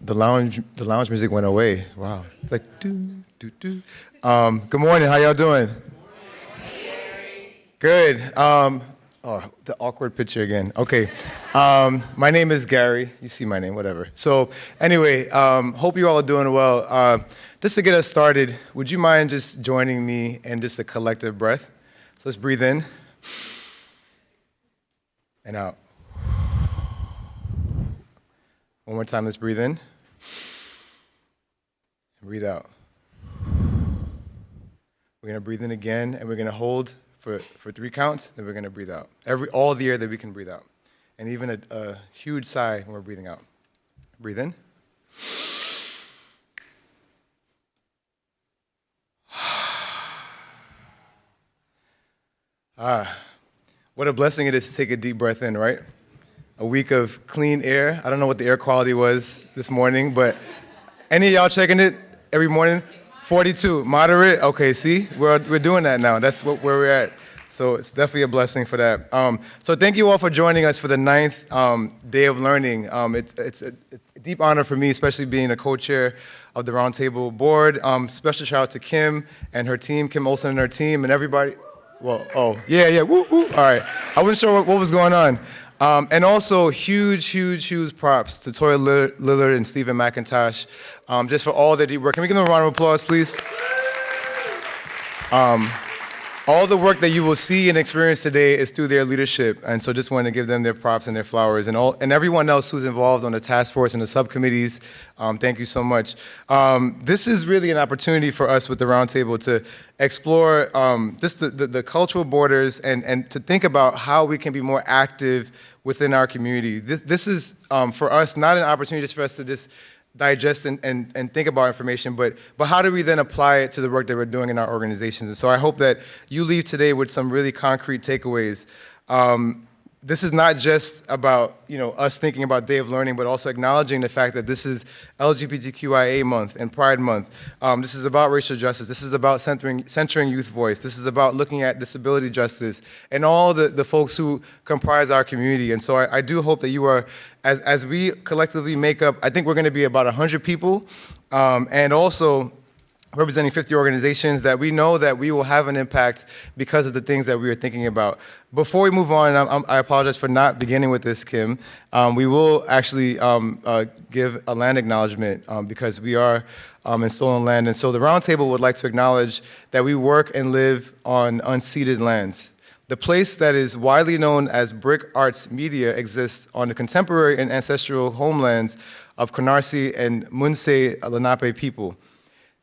the lounge music went away. Wow. It's like do do do. Good morning. How y'all doing? Good. Oh, the awkward picture again. Okay. My name is Gary. You see my name, whatever. So anyway, hope you all are doing well. Just to get us started, would you mind just joining me in just a collective breath? So let's breathe in and out. One more time, let's breathe in and breathe out. We're gonna breathe in again, and we're gonna hold for 3 counts, then we're gonna breathe out. All the air that we can breathe out. And even a huge sigh when we're breathing out. Breathe in. What a blessing it is to take a deep breath in, right? A week of clean air. I don't know what the air quality was this morning, but any of y'all checking it every morning? 42, moderate. Okay, see, we're doing that now. That's where we're at. So it's definitely a blessing for that. So thank you all for joining us for the 9th day of learning. It's a deep honor for me, especially being a co-chair of the Roundtable Board. Special shout out to Kim and her team, Kim Olsen and her team, and everybody. Well, oh, yeah, woo, woo. All right. I wasn't sure what was going on. And also huge props to Toya Lillard and Stephen McIntosh, just for all their deep work. Can we give them a round of applause, please? All the work that you will see and experience today is through their leadership, and so just want to give them their props and their flowers, and everyone else who's involved on the task force and the subcommittees. Thank you so much. This is really an opportunity for us with the Roundtable to explore just the cultural borders and to think about how we can be more active within our community. This is, for us, not an opportunity just for us to just digest and think about information, but how do we then apply it to the work that we're doing in our organizations? And so I hope that you leave today with some really concrete takeaways. This is not just about us thinking about Day of Learning, but also acknowledging the fact that this is LGBTQIA month and Pride Month. This is about racial justice. This is about centering youth voice. This is about looking at disability justice and all the folks who comprise our community. And so I do hope that you are, as we collectively make up, I think we're gonna be about 100 people, and also representing 50 organizations, that we know that we will have an impact because of the things that we are thinking about. Before we move on, I apologize for not beginning with this, Kim. We will actually give a land acknowledgement because we are in stolen land. And so the Roundtable would like to acknowledge that we work and live on unceded lands. The place that is widely known as Brick Arts Media exists on the contemporary and ancestral homelands of Canarsie and Munsee Lenape people.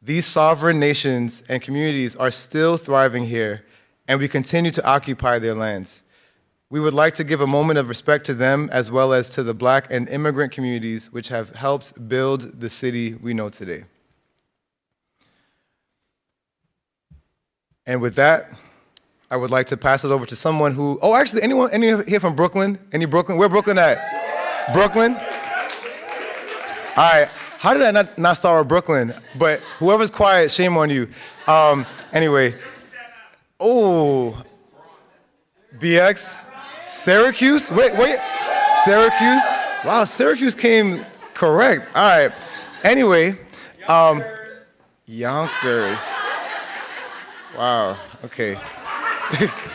These sovereign nations and communities are still thriving here, and we continue to occupy their lands. We would like to give a moment of respect to them, as well as to the Black and immigrant communities which have helped build the city we know today. And with that, I would like to pass it over to someone who, actually, any here from Brooklyn? Any Brooklyn? Where Brooklyn at? Brooklyn? All right. How did I not start with Brooklyn? But whoever's quiet, shame on you. Anyway. BX? Syracuse? Wait. Syracuse? Wow, Syracuse came correct. All right. Anyway. Yonkers. Wow, okay.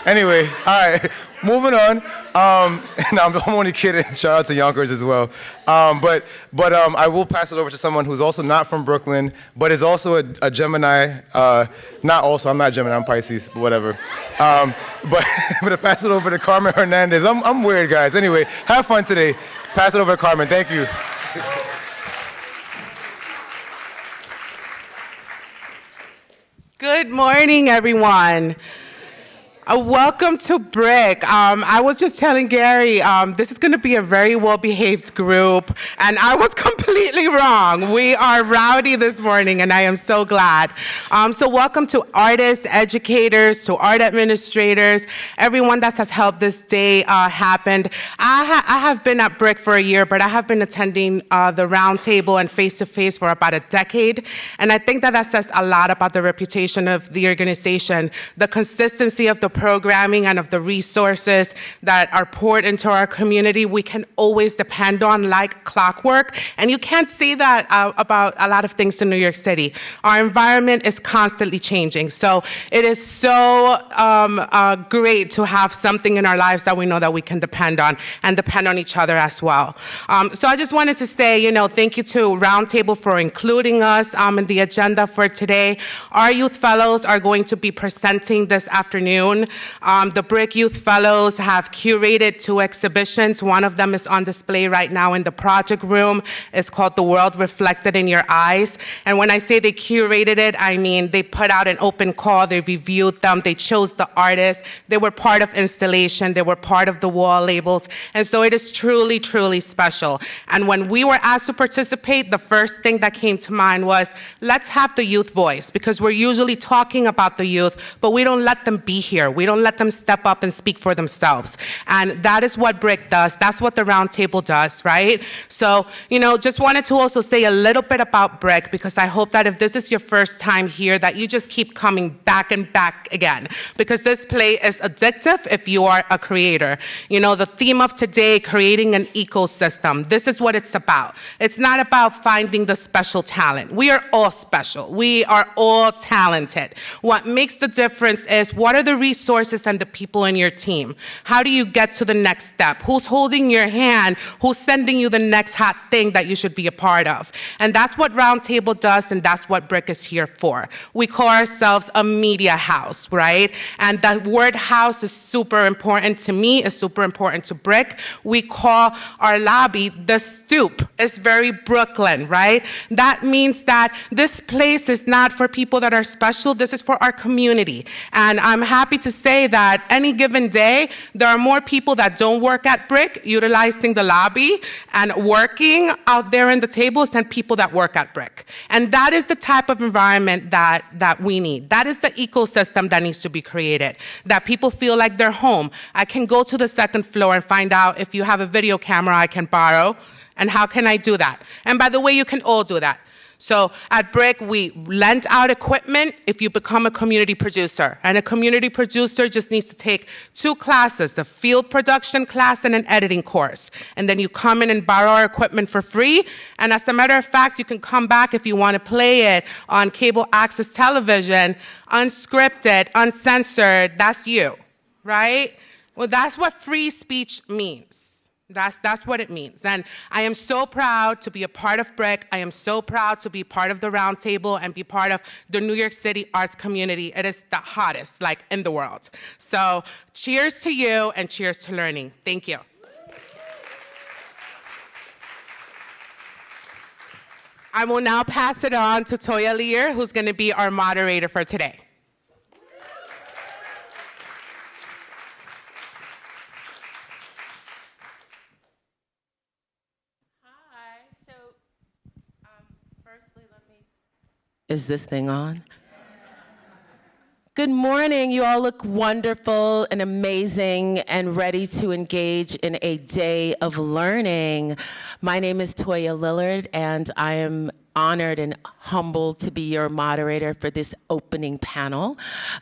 Anyway, all right, moving on. And I'm only kidding. Shout out to Yonkers as well. But I will pass it over to someone who's also not from Brooklyn, but is also a Gemini. I'm not Gemini, I'm Pisces, but whatever. But to pass it over to Carmen Hernandez. I'm weird, guys. Anyway, have fun today. Pass it over to Carmen. Thank you. Good morning, everyone. Welcome to Brick. I was just telling Gary, this is going to be a very well-behaved group, and I was completely wrong. We are rowdy this morning, and I am so glad. So welcome to artists, educators, to art administrators, everyone that has helped this day happen. I have been at Brick for a year, but I have been attending the Roundtable and face-to-face for about a decade, and I think that says a lot about the reputation of the organization, the consistency of the programming and of the resources that are poured into our community, we can always depend on like clockwork. And you can't say that about a lot of things in New York City. Our environment is constantly changing. So it is so great to have something in our lives that we know that we can depend on and depend on each other as well. So I just wanted to say, thank you to Roundtable for including us in the agenda for today. Our youth fellows are going to be presenting this afternoon. The BRIC Youth Fellows have curated 2 exhibitions. One of them is on display right now in the project room. It's called The World Reflected in Your Eyes. And when I say they curated it, I mean they put out an open call, they reviewed them, they chose the artists, they were part of installation, they were part of the wall labels. And so it is truly, truly special. And when we were asked to participate, the first thing that came to mind was, let's have the youth voice, because we're usually talking about the youth, but we don't let them be here. We don't let them step up and speak for themselves. And that is what BRIC does. That's what the Roundtable does, right? So, just wanted to also say a little bit about BRIC, because I hope that if this is your first time here, that you just keep coming back and back again, because this play is addictive if you are a creator. The theme of today, creating an ecosystem, this is what it's about. It's not about finding the special talent. We are all special. We are all talented. What makes the difference is, what are the resources and the people in your team? How do you get to the next step? Who's holding your hand? Who's sending you the next hot thing that you should be a part of? And that's what Roundtable does, and that's what BRIC is here for. We call ourselves a media house, right? And the word house is super important to me, is super important to BRIC. We call our lobby the Stoop. It's very Brooklyn, right? That means that this place is not for people that are special, this is for our community. And I'm happy to say that any given day, there are more people that don't work at BRIC utilizing the lobby and working out there in the tables than people that work at BRIC. And that is the type of environment that we need. That is the ecosystem that needs to be created, that people feel like they're home. I can go to the second floor and find out if you have a video camera I can borrow, and how can I do that? And by the way, you can all do that. So at BRIC, we lend out equipment if you become a community producer. And a community producer just needs to take 2 classes, a field production class and an editing course. And then you come in and borrow our equipment for free. And as a matter of fact, you can come back if you want to play it on cable access television, unscripted, uncensored, that's you, right? Well, that's what free speech means. That's what it means. And I am so proud to be a part of BRIC. I am so proud to be part of the Roundtable and be part of the New York City arts community. It is the hottest, in the world. So cheers to you and cheers to learning. Thank you. I will now pass it on to Toya Lillard, who's going to be our moderator for today. Is this thing on? Good morning. You all look wonderful and amazing and ready to engage in a day of learning. My name is Toya Lillard, and I am honored and humbled to be your moderator for this opening panel.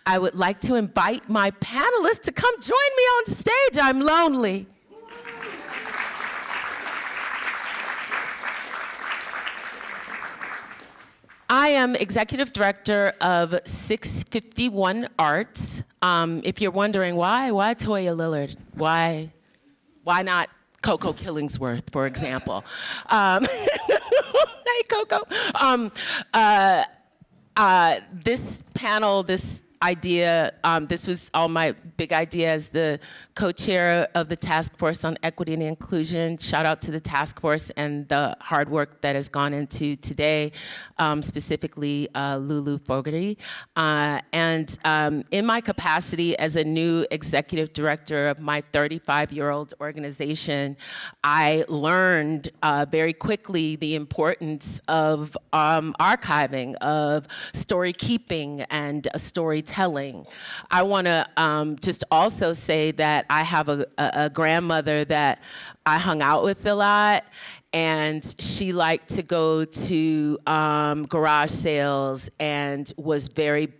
I would like to invite my panelists to come join me on stage. I'm lonely. I am executive director of 651 Arts. If you're wondering why Toya Lillard? Why not Coco Killingsworth, for example? Hey, Coco. This panel, this idea, this was all my big idea as the co-chair of the Task Force on Equity and Inclusion. Shout out to the task force and the hard work that has gone into today, specifically Lulu Fogarty. And in my capacity as a new executive director of my 35-year-old organization, I learned very quickly the importance of archiving, of story keeping, and storytelling. I want to just also say that I have a grandmother that I hung out with a lot, and she liked to go to garage sales and was very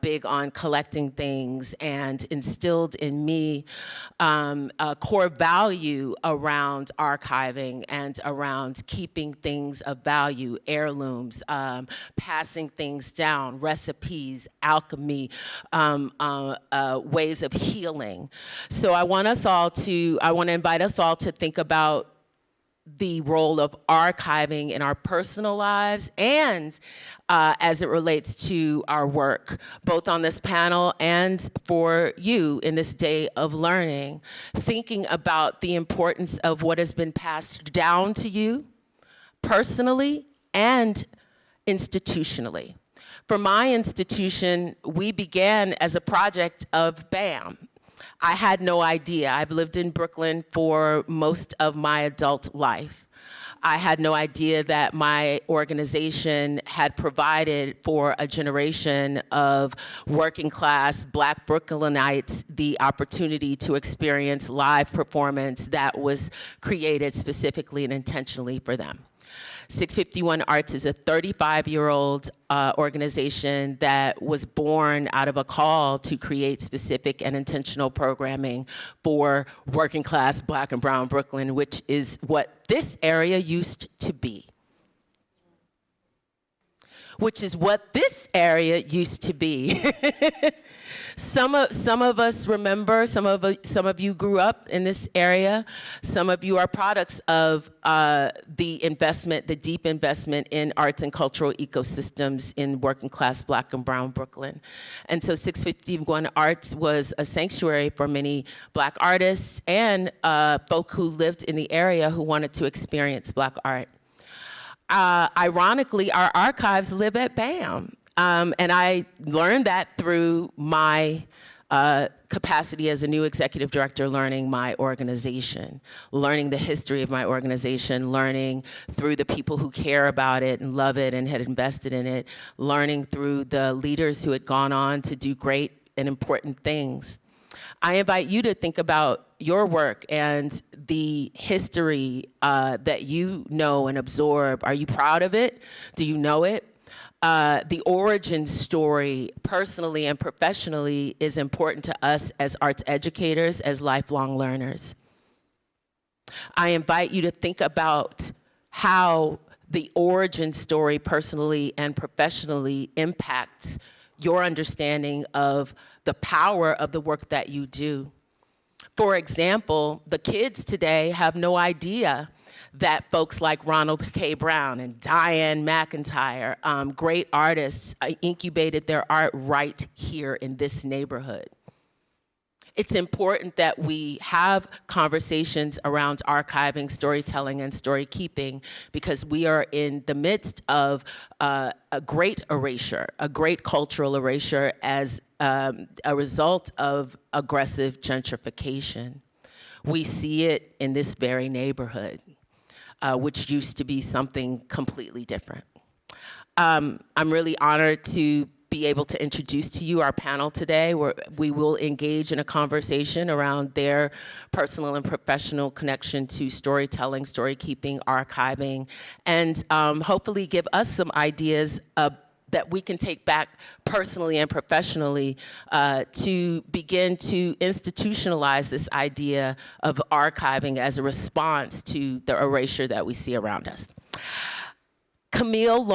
big on collecting things and instilled in me a core value around archiving and around keeping things of value, heirlooms, passing things down, recipes, alchemy, ways of healing. So I want to invite us all to think about the role of archiving in our personal lives and as it relates to our work, both on this panel and for you in this day of learning, thinking about the importance of what has been passed down to you personally and institutionally. For my institution, we began as a project of BAM. I had no idea. I've lived in Brooklyn for most of my adult life. I had no idea that my organization had provided for a generation of working class Black Brooklynites the opportunity to experience live performance that was created specifically and intentionally for them. 651 Arts is a 35-year-old organization that was born out of a call to create specific and intentional programming for working class Black and brown Brooklyn, which is what this area used to be. Some of us remember, some of you grew up in this area. Some of you are products of the deep investment in arts and cultural ecosystems in working class Black and brown Brooklyn. And so 651 Arts was a sanctuary for many Black artists and folk who lived in the area who wanted to experience Black art. Ironically, our archives live at BAM. And I learned that through my capacity as a new executive director, learning my organization, learning the history of my organization, learning through the people who care about it and love it and had invested in it, learning through the leaders who had gone on to do great and important things. I invite you to think about your work and the history that you know and absorb. Are you proud of it? Do you know it? The origin story, personally and professionally, is important to us as arts educators, as lifelong learners. I invite you to think about how the origin story, personally and professionally, impacts your understanding of the power of the work that you do. For example, the kids today have no idea that folks like Ronald K. Brown and Diane McIntyre, great artists, incubated their art right here in this neighborhood. It's important that we have conversations around archiving, storytelling, and story keeping, because we are in the midst of a great erasure, a great cultural erasure as a result of aggressive gentrification. We see it in this very neighborhood, which used to be something completely different. I'm really honored to be able to introduce to you our panel today, where we will engage in a conversation around their personal and professional connection to storytelling, story keeping, archiving, and hopefully give us some ideas that we can take back personally and professionally to begin to institutionalize this idea of archiving as a response to the erasure that we see around us. Camille's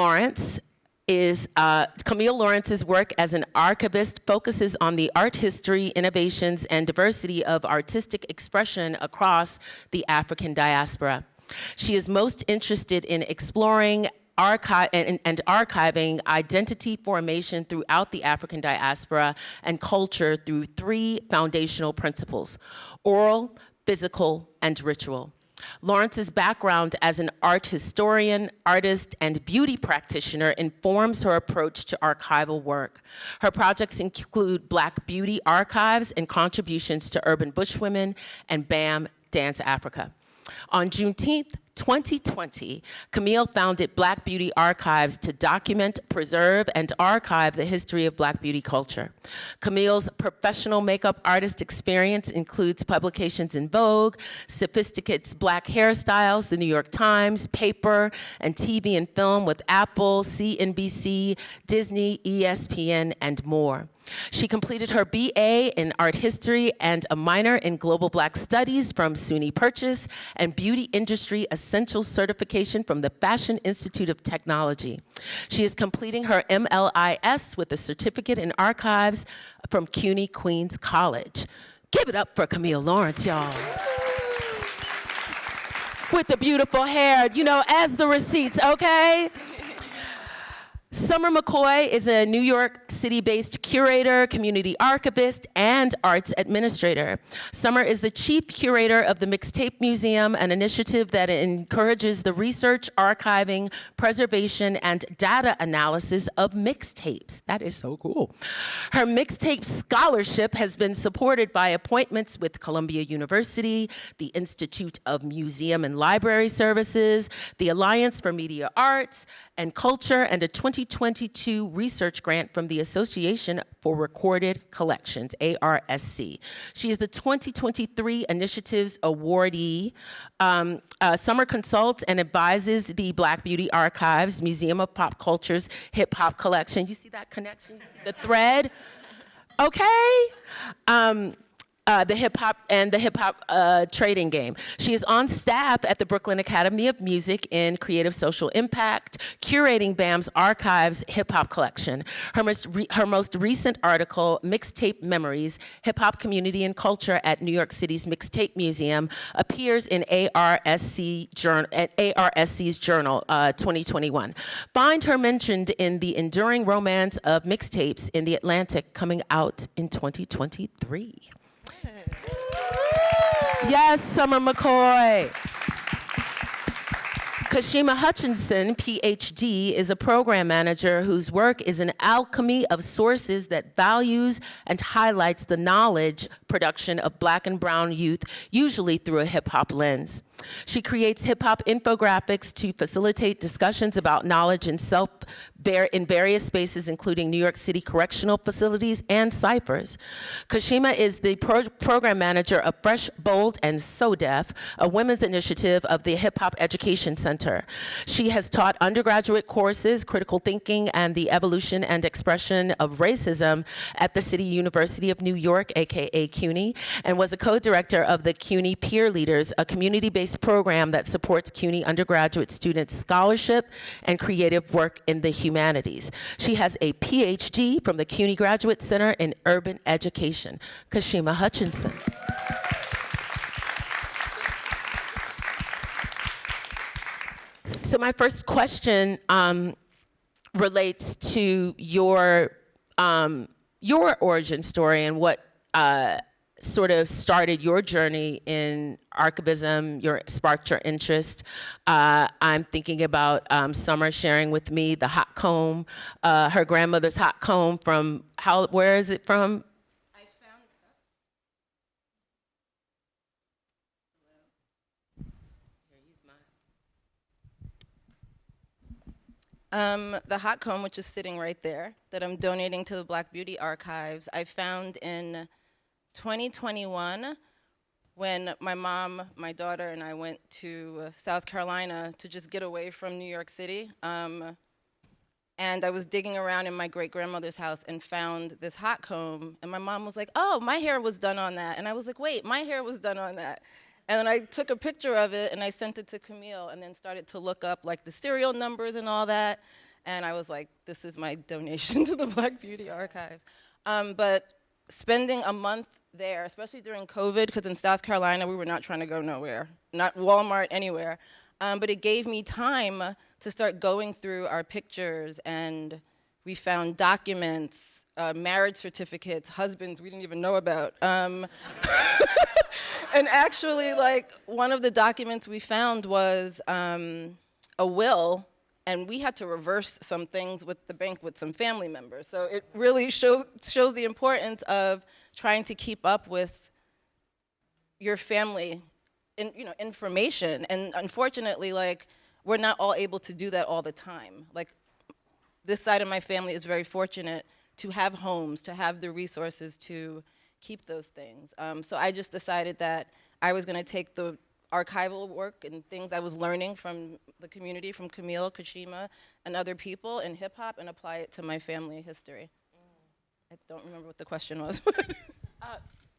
work as an archivist focuses on the art history, innovations, and diversity of artistic expression across the African diaspora. She is most interested in exploring archiving identity formation throughout the African diaspora and culture through three foundational principles: oral, physical, and ritual. Lawrence's background as an art historian, artist, and beauty practitioner informs her approach to archival work. Her projects include Black Beauty Archives and contributions to Urban Bushwomen and BAM Dance Africa. On Juneteenth 2020, Camille founded Black Beauty Archives to document, preserve, and archive the history of Black beauty culture. Camille's professional makeup artist experience includes publications in Vogue, Sophisticate's Black Hairstyles, The New York Times, Paper, and TV and film with Apple, CNBC, Disney, ESPN, and more. She completed her BA in art history and a minor in global Black studies from SUNY Purchase and beauty industry essentials certification from the Fashion Institute of Technology. She is completing her MLIS with a certificate in archives from CUNY Queens College. Give it up for Camille Lawrence, y'all. With the beautiful hair, you know, as the receipts, okay? Sommer McCoy is a New York City-based curator, community archivist, and arts administrator. Sommer is the chief curator of the Mixtape Museum, an initiative that encourages the research, archiving, preservation, and data analysis of mixtapes. That is so cool. Her mixtape scholarship has been supported by appointments with Columbia University, the Institute of Museum and Library Services, the Alliance for Media Arts and Culture, and a 2022 research grant from the Association for Recorded Collections, ARSC. She is the 2023 Initiatives Awardee. Sommer consults and advises the Black Beauty Archives, Museum of Pop Culture's Hip Hop Collection. You see that connection? You see the thread? Okay. The hip hop trading game. She is on staff at the Brooklyn Academy of Music in Creative Social Impact, curating BAM's Archives hip hop collection. Her most recent article, Mixtape Memories, Hip Hop Community and Culture at New York City's Mixtape Museum, appears in ARSC's journal, 2021. Find her mentioned in The Enduring Romance of Mixtapes in The Atlantic, coming out in 2023. Yes, Sommer McCoy. Kashema Hutchinson, PhD, is a program manager whose work is an alchemy of sources that values and highlights the knowledge production of Black and brown youth, usually through a hip-hop lens. She creates hip-hop infographics to facilitate discussions about knowledge and self in various spaces, including New York City correctional facilities and ciphers. Kashema is the program manager of Fresh, Bold, and So Deaf, a women's initiative of the Hip Hop Education Center. She has taught undergraduate courses, critical thinking, and the evolution and expression of racism at the City University of New York, aka CUNY, and was a co-director of the CUNY Peer Leaders, a community-based program that supports CUNY undergraduate students' scholarship and creative work in the humanities. She has a PhD from the CUNY Graduate Center in Urban Education. Kashema Hutchinson. So my first question relates to your origin story and what sort of started your journey in archivism, sparked your interest. I'm thinking about Sommer sharing with me the hot comb, her grandmother's hot comb from, where is it from? I found the hot comb, which is sitting right there, that I'm donating to the Black Beauty Archives, I found in 2021 when my mom, my daughter, and I went to South Carolina to just get away from New York City. And I was digging around in my great-grandmother's house and found this hot comb. And my mom was like, oh, my hair was done on that. And I was like, wait, my hair was done on that. And then I took a picture of it and I sent it to Camille and then started to look up like the serial numbers and all that. And I was like, this is my donation to the Black Beauty Archives. But spending a month there, especially during COVID, because in South Carolina, we were not trying to go nowhere, not Walmart, anywhere. But it gave me time to start going through our pictures, and we found documents, marriage certificates, husbands we didn't even know about. And actually, like, one of the documents we found was a will, and we had to reverse some things with the bank with some family members. So it really shows the importance of trying to keep up with your family information. And unfortunately, like, we're not all able to do that all the time. Like, this side of my family is very fortunate to have homes, to have the resources to keep those things. So I just decided that I was gonna take the archival work and things I was learning from the community, from Camille, Kashema, and other people in hip hop, and apply it to my family history. I don't remember what the question was.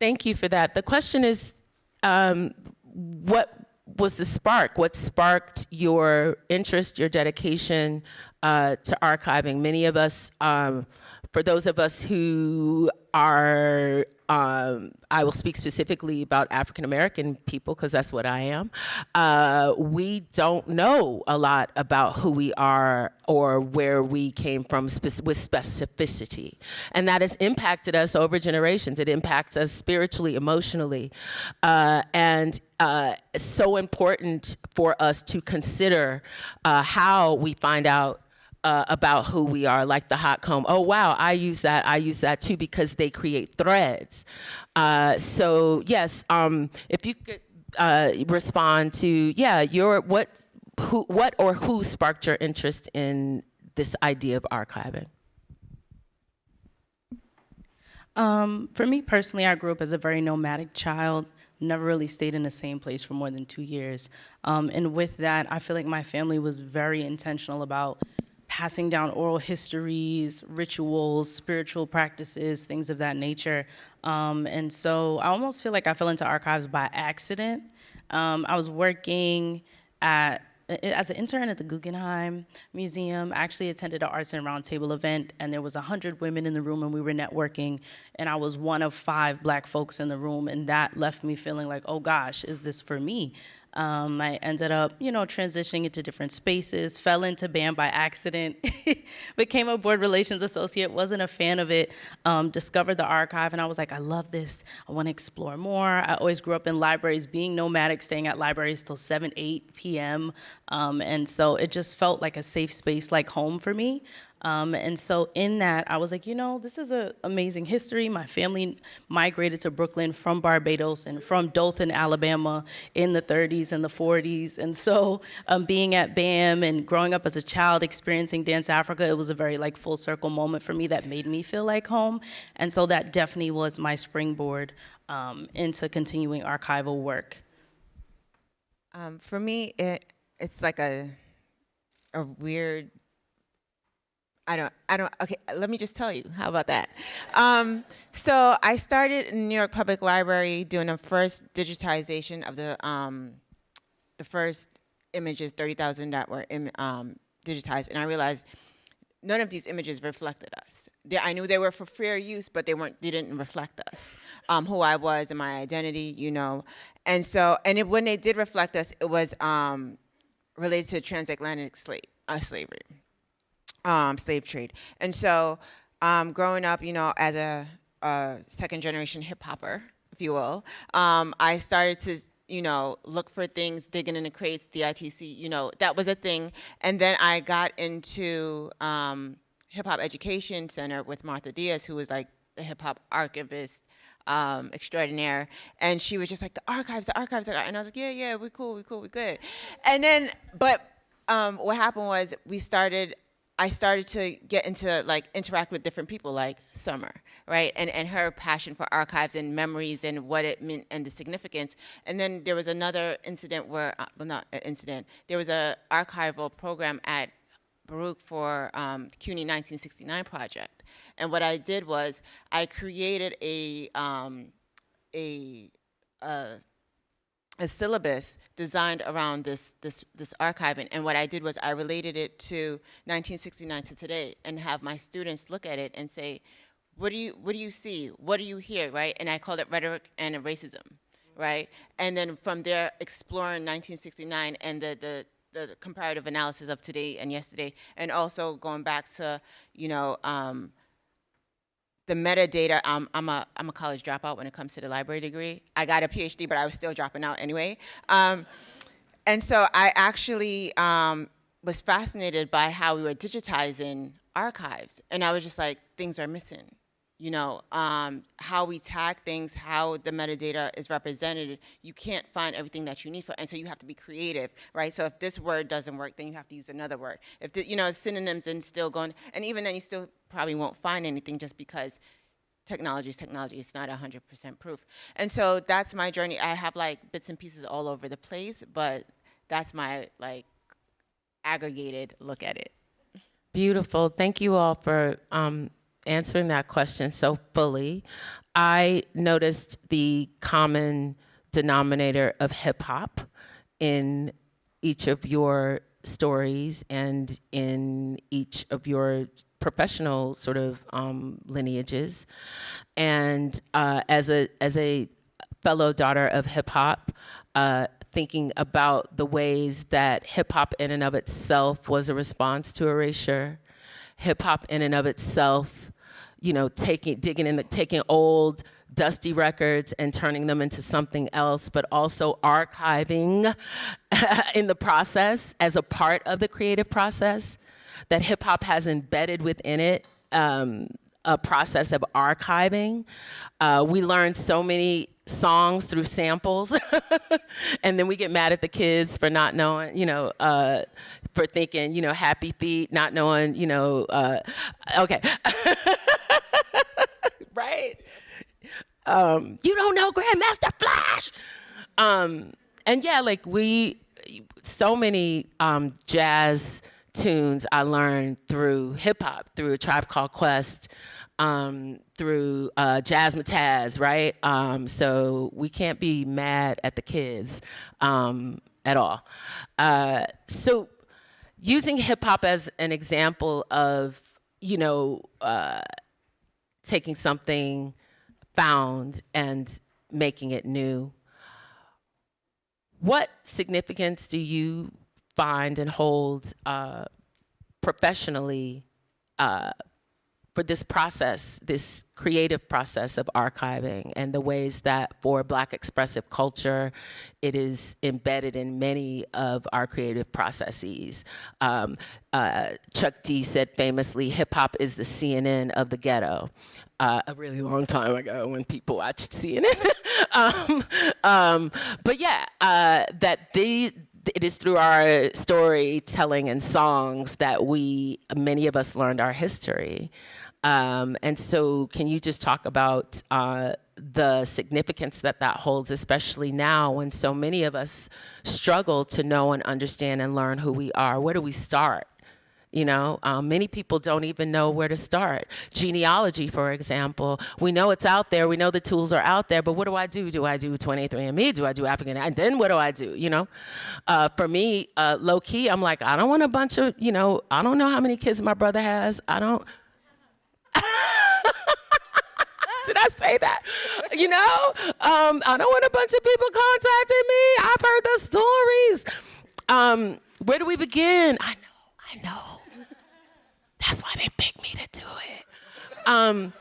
Thank you for that. The question is, what was the spark? What sparked your interest, your dedication to archiving? Many of us, for those of us who are, I will speak specifically about African American people because that's what I am. We don't know a lot about who we are or where we came from with specificity. And that has impacted us over generations. It impacts us spiritually, emotionally. And it's so important for us to consider how we find out about who we are, like the hot comb. Oh, wow, I use that too, because they create threads. So yes, if you could respond to, who sparked your interest in this idea of archiving? For me personally, I grew up as a very nomadic child. Never really stayed in the same place for more than 2 years. And with that, I feel like my family was very intentional about passing down oral histories, rituals, spiritual practices, things of that nature. And so I almost feel like I fell into archives by accident. I was working as an intern at the Guggenheim Museum. I actually attended an Arts and Roundtable event, and there was 100 women in the room, and we were networking, and I was one of 5 Black folks in the room, and that left me feeling like, oh gosh, is this for me? I ended up, transitioning into different spaces, fell into BAM by accident, became a board relations associate, wasn't a fan of it, discovered the archive, and I was like, I love this. I want to explore more. I always grew up in libraries, being nomadic, staying at libraries till 7, 8 p.m., and so it just felt like a safe space, like home for me. And so in that, I was like, this is an amazing history. My family migrated to Brooklyn from Barbados and from Dothan, Alabama in the 30s and the 40s. And so being at BAM and growing up as a child experiencing Dance Africa, it was a very full circle moment for me that made me feel like home. And so that definitely was my springboard into continuing archival work. For me, it's like a weird, okay, let me just tell you, how about that? So I started in New York Public Library doing the first digitization of the first images, 30,000 that were digitized, and I realized none of these images reflected us. I knew they were for fair use, but they didn't reflect us, who I was and my identity, And so, when they did reflect us, it was related to transatlantic slavery. Slave trade. And so growing up, as a second generation hip hopper, if you will, I started to, look for things, digging in the crates, DITC, that was a thing. And then I got into Hip Hop Education Center with Martha Diaz, who was like the hip hop archivist extraordinaire. And she was just like, the archives. And I was like, yeah, we cool, we good. And then, but what happened was I started to get into interact with different people like Sommer, right? And her passion for archives and memories and what it meant and the significance. And then there was another incident where, not an incident, there was a archival program at Baruch for CUNY 1969 project. And what I did was I created a syllabus designed around this archiving, and what I did was I related it to 1969 to today, and have my students look at it and say, what do you see? What do you hear, right? And I called it rhetoric and racism, right? And then from there, exploring 1969 and the comparative analysis of today and yesterday, and also going back to the metadata. I'm a college dropout when it comes to the library degree. I got a PhD, but I was still dropping out anyway. And so I actually was fascinated by how we were digitizing archives. And I was just like, things are missing. how we tag things, how the metadata is represented, you can't find everything that you need for, and so you have to be creative, right? So if this word doesn't work, then you have to use another word. If synonyms and still going, and even then you still probably won't find anything just because technology is technology. It's not 100% proof. And so that's my journey. I have like bits and pieces all over the place, but that's my like aggregated look at it. Beautiful. Thank you all for answering that question so fully. I noticed the common denominator of hip hop in each of your stories and in each of your professional sort of lineages. And as a fellow daughter of hip hop, thinking about the ways that hip hop in and of itself was a response to erasure, hip hop in and of itself, taking old dusty records and turning them into something else, but also archiving in the process as a part of the creative process, that hip hop has embedded within it a process of archiving. We learn so many songs through samples, and then we get mad at the kids for not knowing, for thinking, happy feet, not knowing, okay. Right? You don't know Grandmaster Flash. And yeah, like so many jazz tunes I learned through hip hop, through A Tribe Called Quest, through Jazzmatazz, right? So we can't be mad at the kids at all. So using hip hop as an example of, taking something found and making it new, what significance do you find and hold professionally for this process, this creative process of archiving, and the ways that for Black expressive culture, it is embedded in many of our creative processes? Chuck D said famously, hip hop is the CNN of the ghetto. A really long time ago when people watched CNN. But yeah, it is through our storytelling and songs that many of us learned our history. And so can you just talk about the significance that holds, especially now when so many of us struggle to know and understand and learn who we are? Where do we start? Many people don't even know where to start. Genealogy, for example, we know it's out there. We know the tools are out there, but what do I do? Do I do 23andMe? Do I do African? And then what do I do? For me, low key, I'm like, I don't want a bunch of, I don't know how many kids my brother has. I don't. Did I say that? I don't want a bunch of people contacting me. I've heard the stories. Where do we begin? I know. That's why they picked me to do it.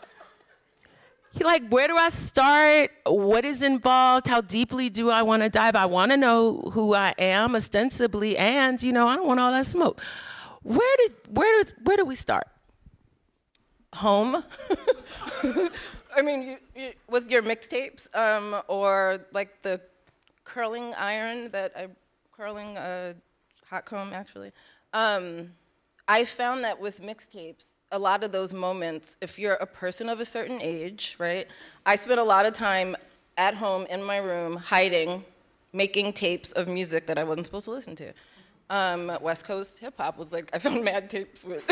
You're like, where do I start? What is involved? How deeply do I want to dive? I want to know who I am ostensibly, and I don't want all that smoke. Where do we start? Home. I mean, you, with your mixtapes, or like the curling iron curling hot comb actually. I found that with mixtapes, a lot of those moments, if you're a person of a certain age, right? I spent a lot of time at home in my room hiding, making tapes of music that I wasn't supposed to listen to. West Coast hip hop was like, I found mad tapes with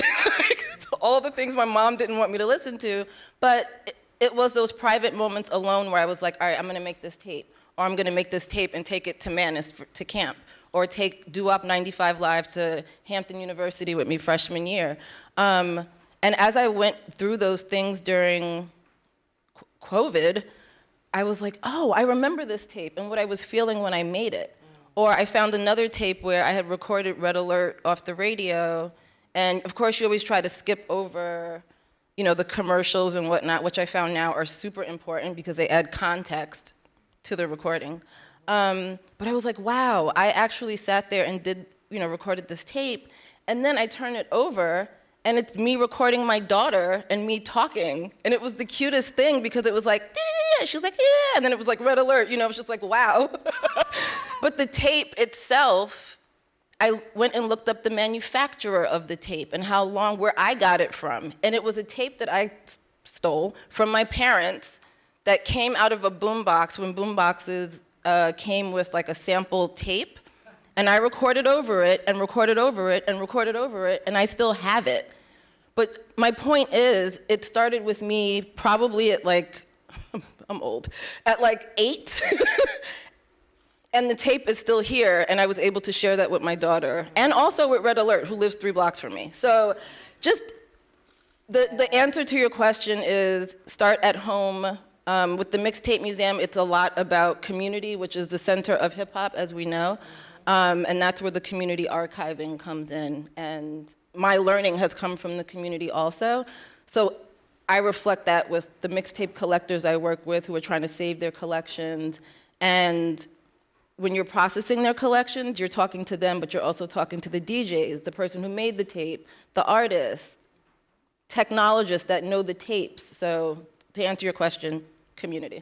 all the things my mom didn't want me to listen to, but it was those private moments alone where I was like, all right, I'm gonna make this tape, or I'm gonna make this tape and take it to Manus to camp, or take Doo-Wop 95 Live to Hampton University with me freshman year. And as I went through those things during COVID, I was like, oh, I remember this tape and what I was feeling when I made it. Or I found another tape where I had recorded Red Alert off the radio, and of course you always try to skip over, the commercials and whatnot, which I found now are super important because they add context to the recording. But I was like, wow, I actually sat there and recorded this tape, and then I turn it over, and it's me recording my daughter and me talking. And it was the cutest thing because it was like, she was like, yeah, and then it was like red alert, it was just like, wow. But the tape itself, I went and looked up the manufacturer of the tape and where I got it from. And it was a tape that I stole from my parents that came out of a boombox when boomboxes came with like a sample tape. And I recorded over it and recorded over it and recorded over it, and I still have it. But my point is, it started with me probably at like, I'm old, at like 8. And the tape is still here, and I was able to share that with my daughter. And also with Red Alert, who lives 3 blocks from me. So just the answer to your question is start at home. With the Mixtape Museum, it's a lot about community, which is the center of hip hop, as we know. And that's where the community archiving comes in. And my learning has come from the community also. So I reflect that with the mixtape collectors I work with who are trying to save their collections. And when you're processing their collections, you're talking to them, but you're also talking to the DJs, the person who made the tape, the artists, technologists that know the tapes. So to answer your question, community.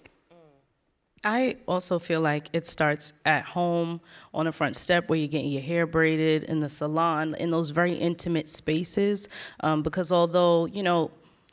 I also feel like it starts at home on the front step where you're getting your hair braided, in the salon, in those very intimate spaces. Because although,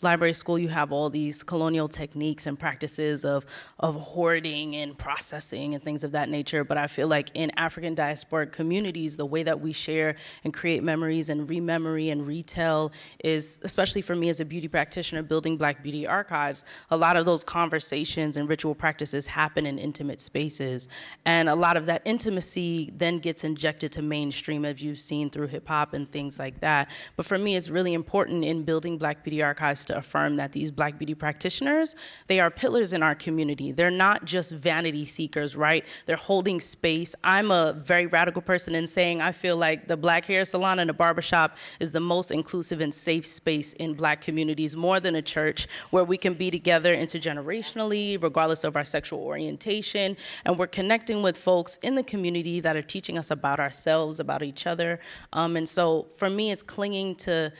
library school, you have all these colonial techniques and practices of hoarding and processing and things of that nature. But I feel like in African diasporic communities, the way that we share and create memories and rememory and retell is, especially for me as a beauty practitioner building Black beauty archives, a lot of those conversations and ritual practices happen in intimate spaces. And a lot of that intimacy then gets injected to mainstream, as you've seen through hip hop and things like that. But for me, it's really important in building Black beauty archives to affirm that these Black beauty practitioners, they are pillars in our community. They're not just vanity seekers, right? They're holding space. I'm a very radical person in saying I feel like the Black hair salon and the barbershop is the most inclusive and safe space in Black communities, more than a church, where we can be together intergenerationally, regardless of our sexual orientation, and we're connecting with folks in the community that are teaching us about ourselves, about each other. And so for me, it's clinging to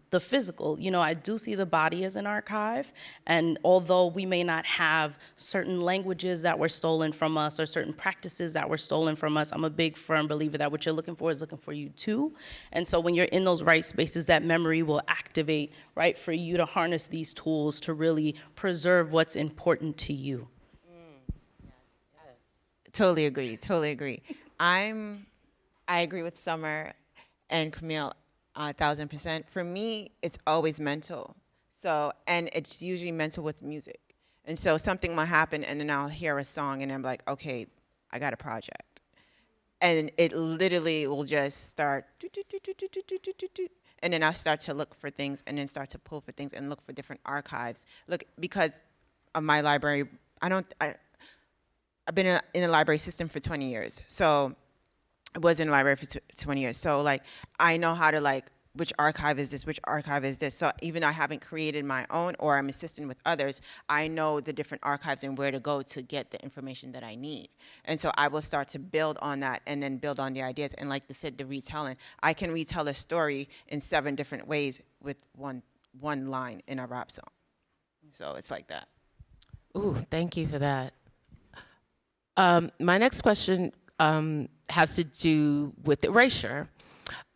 the physical. I do see the body as an archive, and although we may not have certain languages that were stolen from us or certain practices that were stolen from us, I'm a big firm believer that what you're looking for is looking for you too. And so when you're in those right spaces, that memory will activate, right, for you to harness these tools to really preserve what's important to you. Totally agree. I agree with Sommer and Camille 1,000%. For me, it's always mental. And it's usually mental with music. And so something will happen, and then I'll hear a song, and I'm like, okay, I got a project. And it literally will just start, and then I'll start to look for things, and then start to pull for things, and look for different archives. Look, because of my library, I've been in the library system for 20 years. So I was in the library for 20 years. So I know how to which archive is this, which archive is this. So even though I haven't created my own or I'm assisting with others, I know the different archives and where to go to get the information that I need. And so I will start to build on that and then build on the ideas. And like they said, the retelling. I can retell a story in 7 different ways with one line in a rap song. So it's like that. Ooh, thank you for that. My next question has to do with erasure.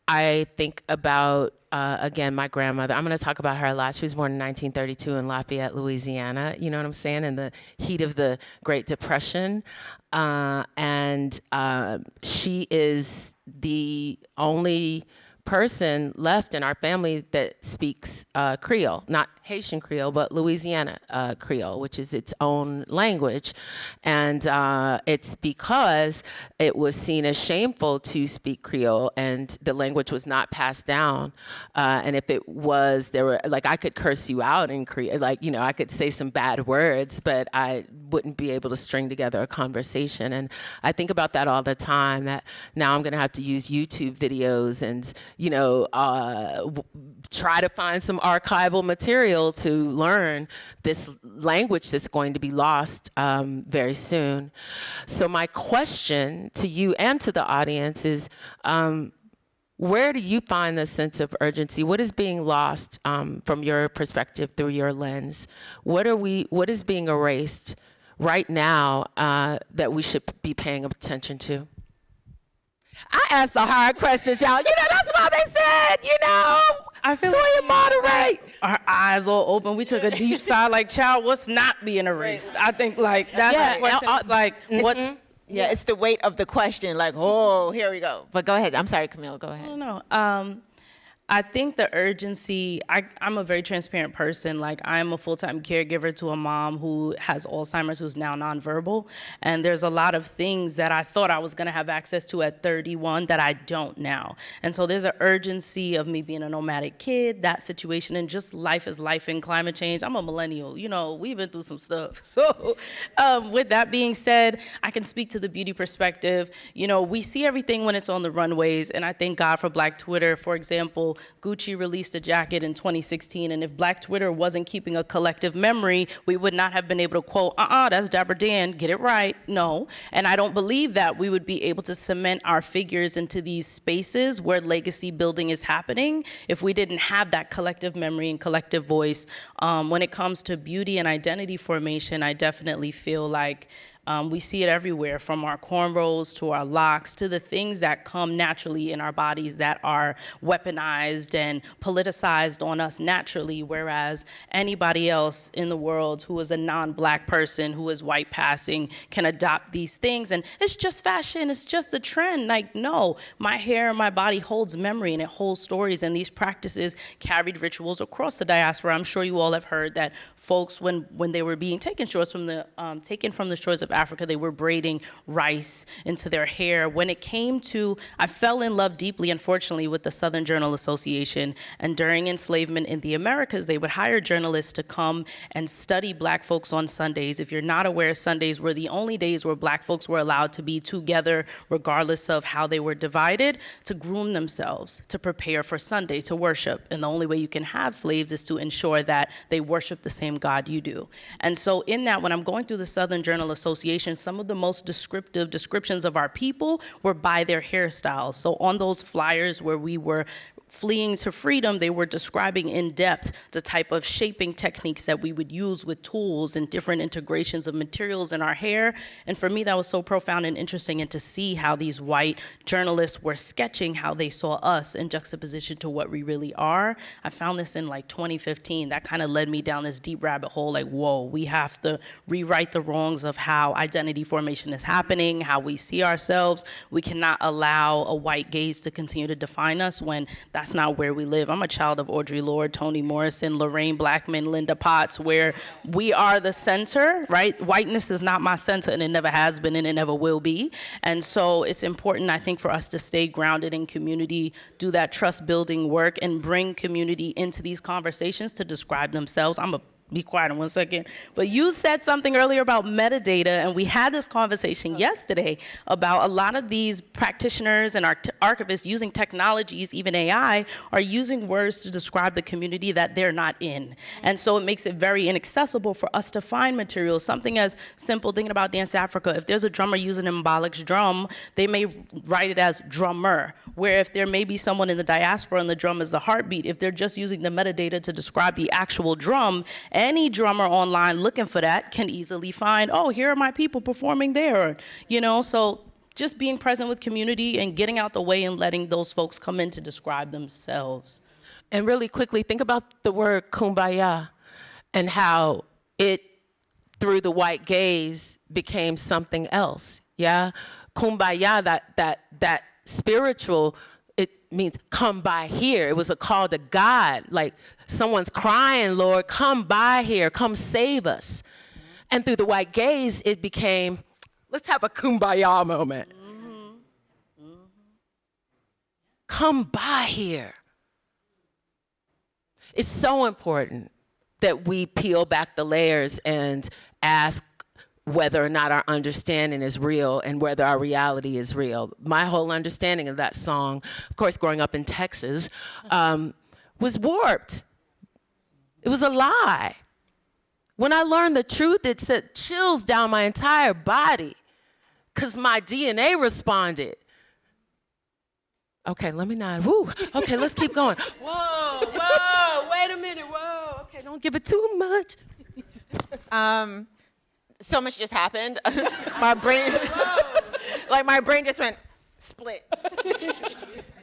I think about, again, my grandmother. I'm going to talk about her a lot. She was born in 1932 in Lafayette, Louisiana, you know what I'm saying, in the heat of the Great Depression. And she is the only person left in our family that speaks Creole, not Haitian Creole, but Louisiana Creole, which is its own language. And it's because it was seen as shameful to speak Creole, and the language was not passed down. And if it was, there were, I could curse you out in Creole, I could say some bad words, but I wouldn't be able to string together a conversation. And I think about that all the time, that now I'm gonna have to use YouTube videos and, try to find some archival material to learn this language that's going to be lost very soon. So my question to you and to the audience is, where do you find the sense of urgency? What is being lost from your perspective through your lens? What is being erased right now that we should be paying attention to? I asked the hard questions, y'all. That's why they said, I feel Toya, moderate. Our eyes all open. We took a deep sigh, like, child, what's not being erased? I think, like, that's the question. It's like, what's... Yeah, it's the weight of the question, like, oh, here we go. But go ahead. I'm sorry, Camille, go ahead. I don't know. I think the urgency, I'm a very transparent person. Like, I'm a full-time caregiver to a mom who has Alzheimer's, who's now nonverbal. And there's a lot of things that I thought I was going to have access to at 31 that I don't now. And so there's an urgency of me being a nomadic kid, that situation, and just life is life and climate change. I'm a millennial. We've been through some stuff. So with that being said, I can speak to the beauty perspective. We see everything when it's on the runways. And I thank God for Black Twitter. For example, Gucci released a jacket in 2016, and if Black Twitter wasn't keeping a collective memory, we would not have been able to quote, that's Dapper Dan, get it right. No. And I don't believe that we would be able to cement our figures into these spaces where legacy building is happening if we didn't have that collective memory and collective voice. When it comes to beauty and identity formation, I definitely feel like we see it everywhere, from our cornrows to our locks to the things that come naturally in our bodies that are weaponized and politicized on us naturally, whereas anybody else in the world who is a non-Black person, who is white passing, can adopt these things. And it's just fashion, it's just a trend. Like, no, my hair and my body holds memory and it holds stories, and these practices carried rituals across the diaspora. I'm sure you all have heard that folks, when they were being taken from the shores of Africa, they were braiding rice into their hair. When it came to, I fell in love deeply, unfortunately, with the Southern Journal Association. And during enslavement in the Americas, they would hire journalists to come and study Black folks on Sundays. If you're not aware, Sundays were the only days where Black folks were allowed to be together, regardless of how they were divided, to groom themselves, to prepare for Sunday, to worship. And the only way you can have slaves is to ensure that they worship the same God you do. And so in that, when I'm going through the Southern Journal Association, some of the most descriptive descriptions of our people were by their hairstyles. So on those flyers where we were fleeing to freedom, they were describing in depth the type of shaping techniques that we would use with tools and different integrations of materials in our hair. And for me, that was so profound and interesting, and to see how these white journalists were sketching how they saw us in juxtaposition to what we really are. I found this in like 2015. That kind of led me down this deep rabbit hole, like, whoa, we have to rewrite the wrongs of how identity formation is happening, how we see ourselves. We cannot allow a white gaze to continue to define us when that's not where we live. I'm a child of Audre Lorde, Toni Morrison, Lorraine Blackman, Linda Potts, where we are the center, right? Whiteness is not my center, and it never has been, and it never will be. And so it's important, I think, for us to stay grounded in community, do that trust building work, and bring community into these conversations to describe themselves. Be quiet in 1 second. But you said something earlier about metadata, and we had this conversation yesterday about a lot of these practitioners and archivists using technologies, even AI, are using words to describe the community that they're not in. And so it makes it very inaccessible for us to find materials. Something as simple, thinking about Dance Africa, if there's a drummer using an embolics drum, they may write it as drummer, where if there may be someone in the diaspora and the drum is the heartbeat, if they're just using the metadata to describe the actual drum, any drummer online looking for that can easily find, oh, here are my people performing there, so just being present with community and getting out the way and letting those folks come in to describe themselves. And really quickly, think about the word kumbaya and how it, through the white gaze, became something else, yeah? Kumbaya, that spiritual, it means come by here. It was a call to God, like someone's crying, Lord, come by here, come save us. And through the white gaze, it became, let's have a kumbaya moment. Come by here. It's so important that we peel back the layers and ask whether or not our understanding is real and whether our reality is real. My whole understanding of that song, of course, growing up in Texas, was warped. It was a lie. When I learned the truth, it sent chills down my entire body because my DNA responded. Okay, let me nod. Woo. Okay, let's keep going. Whoa, wait a minute, whoa. Okay, don't give it too much. So much just happened. My brain, my brain just went split.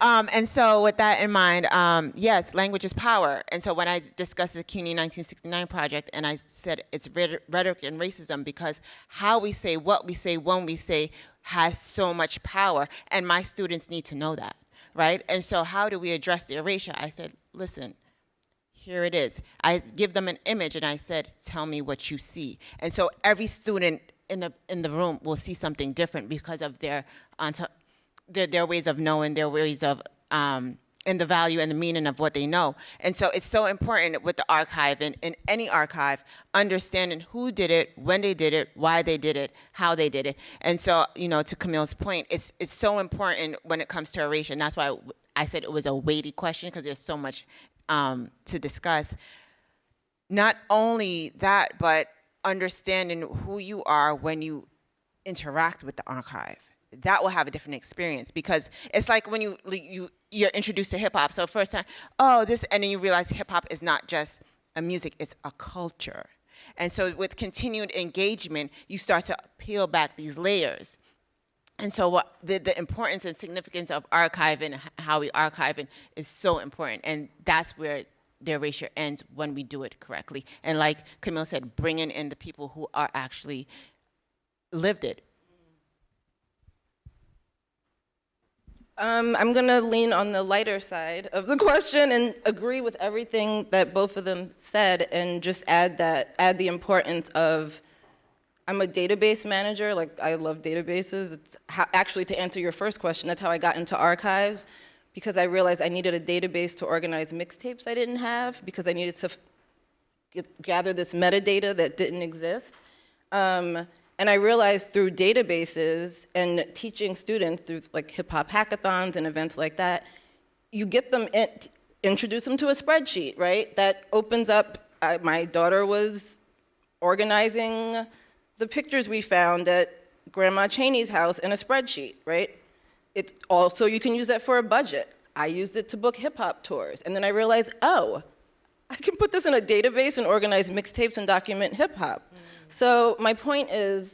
And so with that in mind, yes, language is power. And so when I discussed the CUNY 1969 project, and I said it's rhetoric and racism because how we say, what we say, when we say has so much power, and my students need to know that, right? And so how do we address the erasure? I said, listen, here it is. I give them an image, and I said, tell me what you see. And so every student in the room will see something different because of their ways of knowing, their ways of, and the value and the meaning of what they know. And so it's so important with the archive and in any archive, understanding who did it, when they did it, why they did it, how they did it. And so, to Camille's point, it's so important when it comes to erasure. And that's why I said it was a weighty question, because there's so much to discuss. Not only that, but understanding who you are when you interact with the archive. That will have a different experience, because it's like when you're introduced to hip hop. So first time, and then you realize hip hop is not just a music, it's a culture. And so with continued engagement, you start to peel back these layers. And so what the importance and significance of archiving, how we archiving, is so important. And that's where the erasure ends when we do it correctly. And like Camille said, bringing in the people who are actually lived it. I'm going to lean on the lighter side of the question and agree with everything that both of them said, and just add the importance of, I'm a database manager. Like, I love databases. It's actually, to answer your first question, that's how I got into archives, because I realized I needed a database to organize mixtapes I didn't have, because I needed to gather this metadata that didn't exist. And I realized through databases and teaching students through like hip hop hackathons and events like that, you get them, introduce them to a spreadsheet, right? That opens up, my daughter was organizing the pictures we found at Grandma Cheney's house in a spreadsheet, right? It also, you can use that for a budget. I used it to book hip hop tours. And then I realized, I can put this in a database and organize mixtapes and document hip hop. So my point is,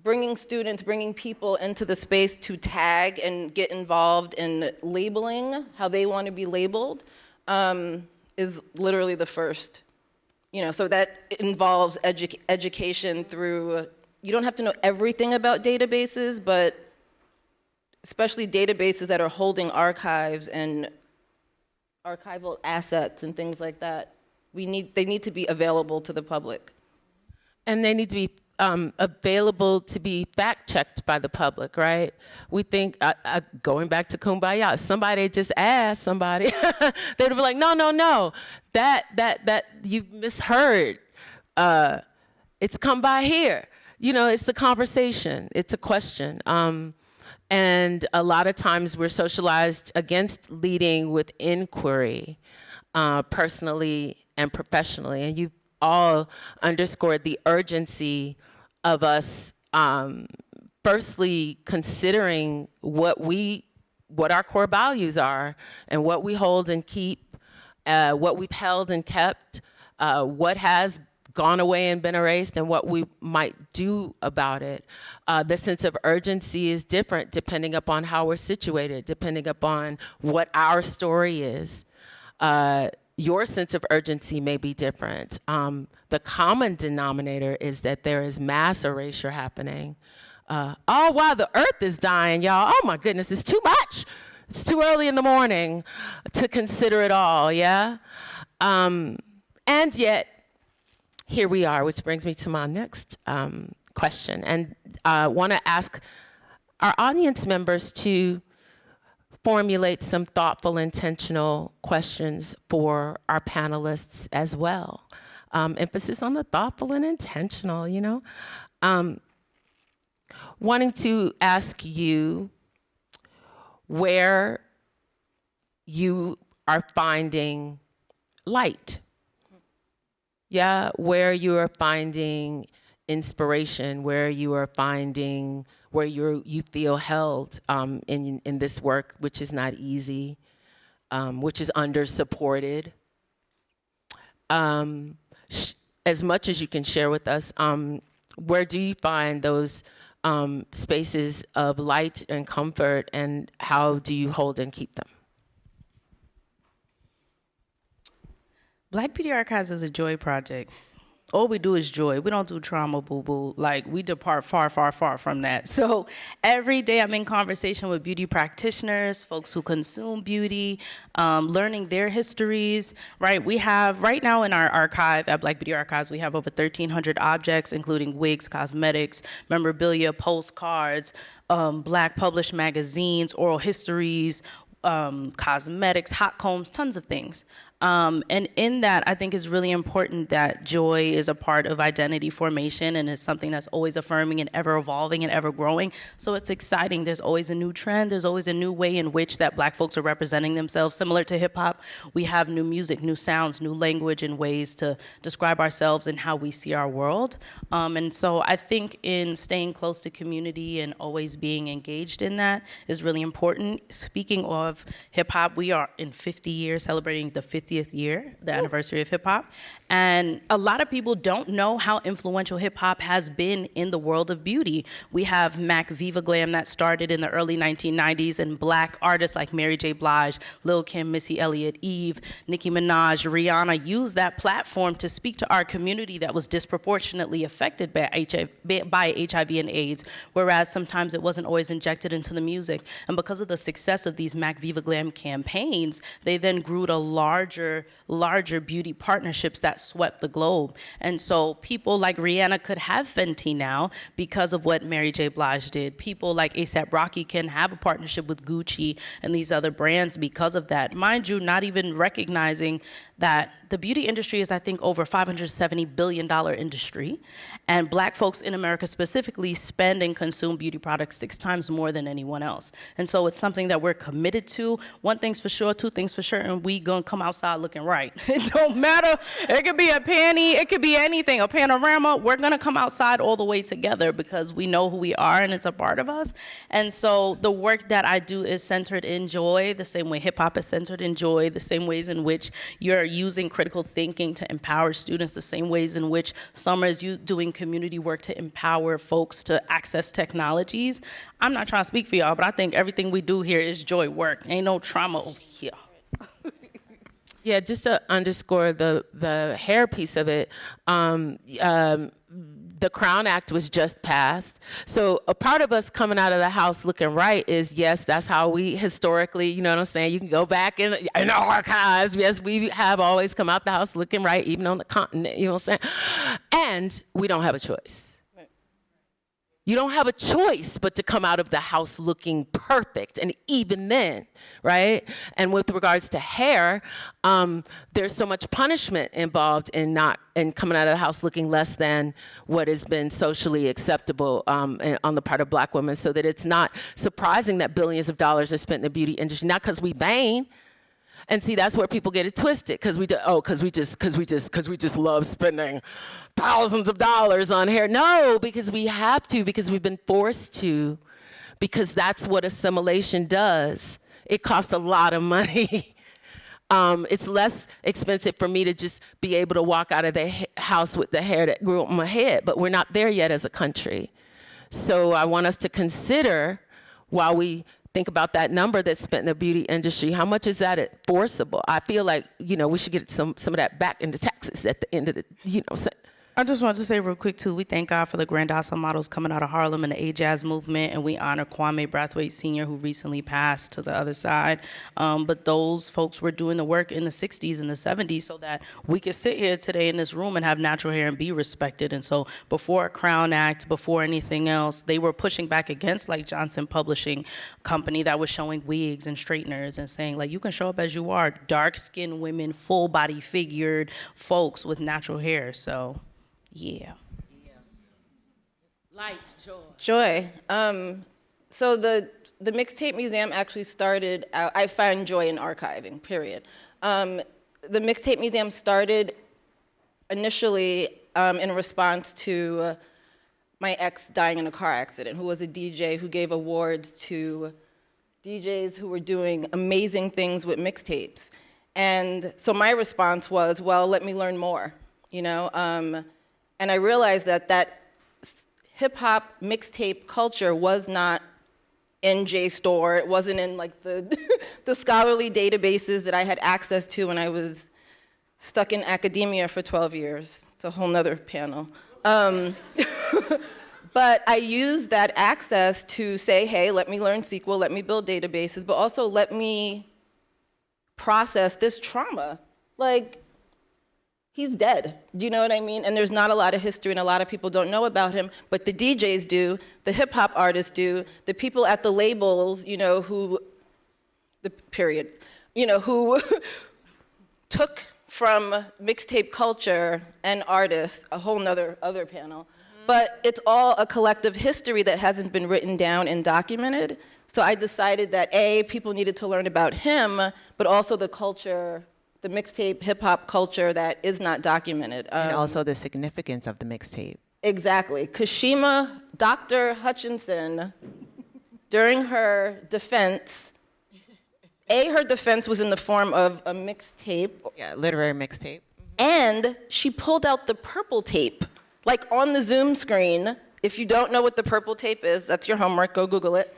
bringing students, bringing people into the space to tag and get involved in labeling how they want to be labeled is literally the first. So that involves education through, you don't have to know everything about databases, but especially databases that are holding archives and archival assets and things like that. They need to be available to the public. And they need to be available to be fact-checked by the public, right? We think, going back to Kumbaya, somebody just asked somebody, they'd be like, no, that you misheard. It's come by here. It's a conversation, it's a question. And a lot of times we're socialized against leading with inquiry, personally and professionally. And you've all underscored the urgency of us firstly considering what our core values are and what we hold and keep, what we've held and kept, what has gone away and been erased, and what we might do about it. The sense of urgency is different depending upon how we're situated, depending upon what our story is. Your sense of urgency may be different. The common denominator is that there is mass erasure happening. Wow, the earth is dying, y'all. Oh my goodness, it's too much. It's too early in the morning to consider it all, yeah? And yet, here we are, which brings me to my next question. And I want to ask our audience members to formulate some thoughtful, intentional questions for our panelists as well. Emphasis on the thoughtful and intentional, wanting to ask you where you are finding light. Yeah, where you are finding inspiration, where you are finding, where you feel held in this work, which is not easy, which is under-supported. As much as you can share with us, where do you find those spaces of light and comfort, and how do you hold and keep them? Black Beauty Archives is a joy project. All we do is joy. We don't do trauma, boo-boo. Like, we depart far, far, far from that. So every day I'm in conversation with beauty practitioners, folks who consume beauty, learning their histories, right? We have, right now in our archive, at Black Beauty Archives, we have over 1,300 objects, including wigs, cosmetics, memorabilia, postcards, Black published magazines, oral histories, cosmetics, hot combs, tons of things. And in that, I think it's really important that joy is a part of identity formation and is something that's always affirming and ever evolving and ever growing. So it's exciting. There's always a new trend. There's always a new way in which that Black folks are representing themselves. Similar to hip hop, we have new music, new sounds, new language, and ways to describe ourselves and how we see our world. And so I think in staying close to community and always being engaged in that is really important. Speaking of hip hop, we are in 50 years, celebrating the 50th year, the anniversary of hip hop. And a lot of people don't know how influential hip hop has been in the world of beauty. We have Mac Viva Glam that started in the early 1990s, and Black artists like Mary J. Blige, Lil' Kim, Missy Elliott, Eve, Nicki Minaj, Rihanna used that platform to speak to our community that was disproportionately affected by HIV and AIDS, whereas sometimes it wasn't always injected into the music. And because of the success of these Mac Viva Glam campaigns, they then grew to larger beauty partnerships that swept the globe. And so people like Rihanna could have Fenty now because of what Mary J. Blige did. People like A$AP Rocky can have a partnership with Gucci and these other brands because of that. Mind you, not even recognizing that the beauty industry is, I think, over $570 billion industry, and Black folks in America specifically spend and consume beauty products 6 times more than anyone else. And so it's something that we're committed to. One thing's for sure, 2 things for sure, and we gonna come outside looking right. It don't matter. It could be a panty, it could be anything, a panorama. We're gonna come outside all the way together because we know who we are and it's a part of us. And so the work that I do is centered in joy, the same way hip hop is centered in joy, the same ways in which you're using critical thinking to empower students, the same ways in which Sommer is doing community work to empower folks to access technologies. I'm not trying to speak for y'all, but I think everything we do here is joy work. Ain't no trauma over here. Yeah, just to underscore the hair piece of it, the Crown Act was just passed. So a part of us coming out of the house looking right is, yes, that's how we historically, you know what I'm saying? You can go back in our archives. Yes, we have always come out the house looking right, even on the continent, you know what I'm saying? And we don't have a choice. You don't have a choice but to come out of the house looking perfect, and even then, right? And with regards to hair, there's so much punishment involved in coming out of the house looking less than what has been socially acceptable on the part of Black women, so that it's not surprising that billions of dollars are spent in the beauty industry, not because we vain. And see, that's where people get it twisted, because we just love spending thousands of dollars on hair. No, because we have to, because we've been forced to, because that's what assimilation does. It costs a lot of money. It's less expensive for me to just be able to walk out of the house with the hair that grew on my head, but we're not there yet as a country. So I want us to consider, while we think about that number that's spent in the beauty industry, how much is that forcible? I feel like, we should get some of that back into taxes at the end of the, I just wanted to say real quick, too, we thank God for the Grand Docile models coming out of Harlem and the A-Jazz movement, and we honor Kwame Brathwaite Sr., who recently passed to the other side. But those folks were doing the work in the 60s and the 70s so that we could sit here today in this room and have natural hair and be respected. And so before a Crown Act, before anything else, they were pushing back against, like, Johnson Publishing Company that was showing wigs and straighteners and saying, like, you can show up as you are, dark-skinned women, full-body figured folks with natural hair. So... yeah. Light, joy. Joy. So the Mixtape Museum actually started out, I find joy in archiving, period. The Mixtape Museum started initially in response to my ex dying in a car accident, who was a DJ who gave awards to DJs who were doing amazing things with mixtapes. And so my response was, well, let me learn more, you know? And I realized that hip-hop mixtape culture was not in JSTOR. It wasn't in like the scholarly databases that I had access to when I was stuck in academia for 12 years. It's a whole nother panel. But I used that access to say, hey, let me learn SQL, let me build databases, but also let me process this trauma. Like, he's dead. Do you know what I mean? And there's not a lot of history, and a lot of people don't know about him, but the DJs do, the hip-hop artists do, the people at the labels, you know, who took from mixtape culture and artists, a whole nother other panel. But it's all a collective history that hasn't been written down and documented. So I decided that A, people needed to learn about him, but also the culture, the mixtape hip-hop culture that is not documented. And also the significance of the mixtape. Exactly. Kashema, Dr. Hutchinson, during her defense, her defense was in the form of a mixtape. Yeah, literary mixtape. And she pulled out the purple tape, like on the Zoom screen. If you don't know what the purple tape is, that's your homework, go Google it.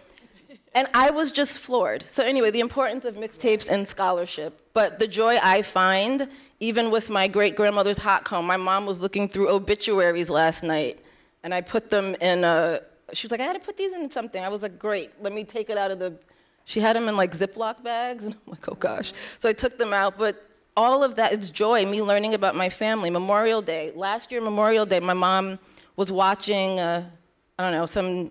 And I was just floored. So anyway, the importance of mixtapes and scholarship. But the joy I find, even with my great-grandmother's hot comb, my mom was looking through obituaries last night, and I put them in she was like, I had to put these in something. I was like, great, let me take it out of she had them in like Ziploc bags, and I'm like, oh gosh. So I took them out, but all of that is joy, me learning about my family. Memorial Day, last year Memorial Day, my mom was watching, I don't know, some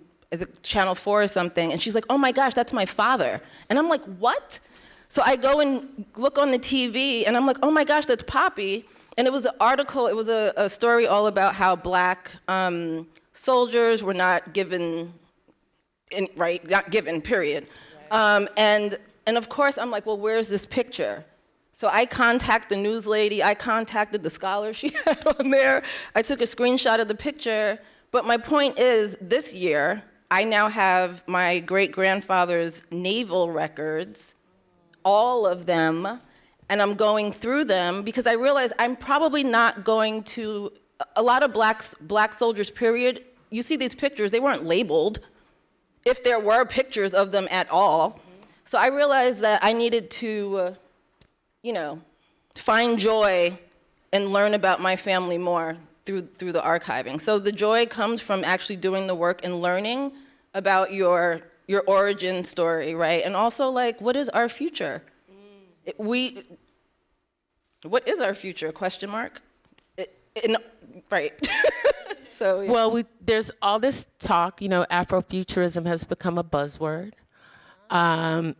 Channel 4 or something, and she's like, oh my gosh, that's my father. And I'm like, what? So I go and look on the TV, and I'm like, oh my gosh, that's Poppy. And it was an article, it was a story all about how black soldiers were not given, not given, period. Right. And of course, I'm like, well, where's this picture? So I contact the news lady, I contacted the scholar she had on there, I took a screenshot of the picture, but my point is, this year, I now have my great-grandfather's naval records, all of them, and I'm going through them because I realize I'm probably not going to, a lot of black soldiers, period, you see these pictures, they weren't labeled, if there were pictures of them at all. So I realized that I needed to, find joy and learn about my family more through the archiving. So the joy comes from actually doing the work and learning about your origin story, right? And also, like, what is our future? What is our future, question mark? Right. So, yeah. Well, there's all this talk, Afrofuturism has become a buzzword.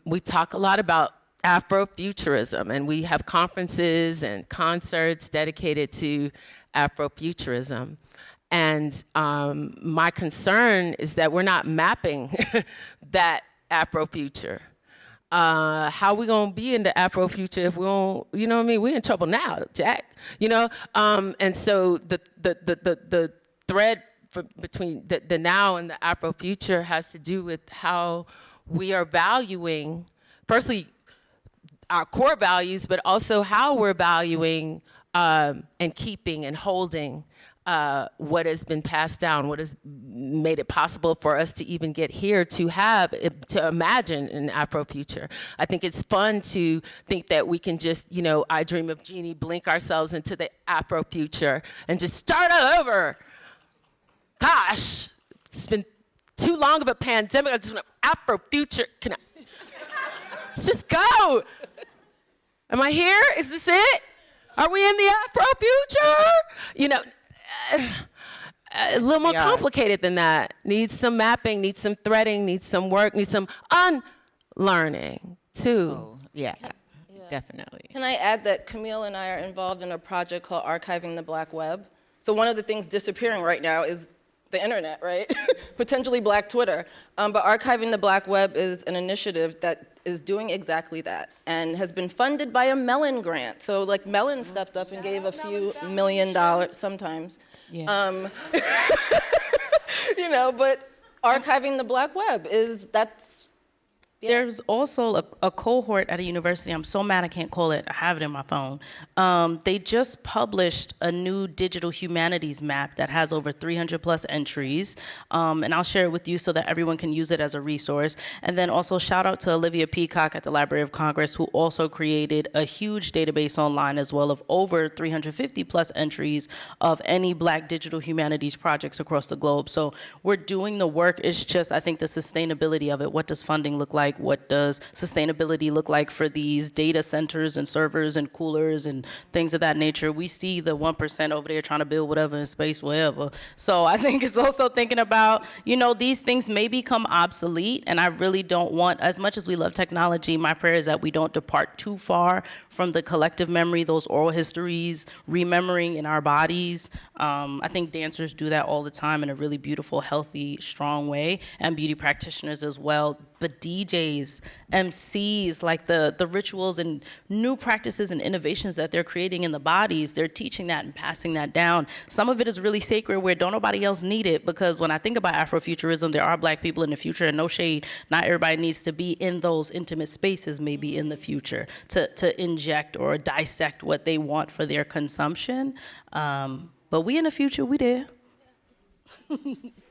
We talk a lot about Afrofuturism, and we have conferences and concerts dedicated to Afrofuturism. And my concern is that we're not mapping that Afrofuture. How are we gonna be in the Afrofuture if we don't, we're in trouble now, Jack. And so the thread between the now and the Afrofuture has to do with how we are valuing, firstly, our core values, but also how we're valuing and keeping and holding what has been passed down, what has made it possible for us to even get here to imagine an Afrofuture. I think it's fun to think that we can just, I Dream of Jeannie, blink ourselves into the Afrofuture and just start all over. Gosh, it's been too long of a pandemic. I just want an Afrofuture. Let's just go. Am I here? Is this it? Are we in the Afrofuture? A little more complicated than that. Needs some mapping, needs some threading, needs some work, needs some unlearning, too. Oh, yeah, definitely. Can I add that Camille and I are involved in a project called Archiving the Black Web? So one of the things disappearing right now is the internet, right? Potentially Black Twitter. But Archiving the Black Web is an initiative that is doing exactly that and has been funded by a Mellon grant. So like Mellon stepped up and gave a few $1 million sometimes. Yeah. but archiving the Black web that's. Yeah. There's also a cohort at a university. I'm so mad I can't call it. I have it in my phone. They just published a new digital humanities map that has over 300 plus entries. And I'll share it with you so that everyone can use it as a resource. And then also shout out to Olivia Peacock at the Library of Congress, who also created a huge database online as well of over 350 plus entries of any Black digital humanities projects across the globe. So we're doing the work. It's just, I think, the sustainability of it. What does funding look like? What does sustainability look like for these data centers and servers and coolers and things of that nature? We see the 1% over there trying to build whatever in space, wherever. So I think it's also thinking about, these things may become obsolete, and I really don't want, as much as we love technology, my prayer is that we don't depart too far from the collective memory, those oral histories, remembering in our bodies. I think dancers do that all the time in a really beautiful, healthy, strong way, and beauty practitioners as well. But DJs, MCs, like the rituals and new practices and innovations that they're creating in the bodies, they're teaching that and passing that down. Some of it is really sacred where don't nobody else need it, because when I think about Afrofuturism, there are Black people in the future, and no shade, not everybody needs to be in those intimate spaces maybe in the future to inject or dissect what they want for their consumption. But we in the future, we there.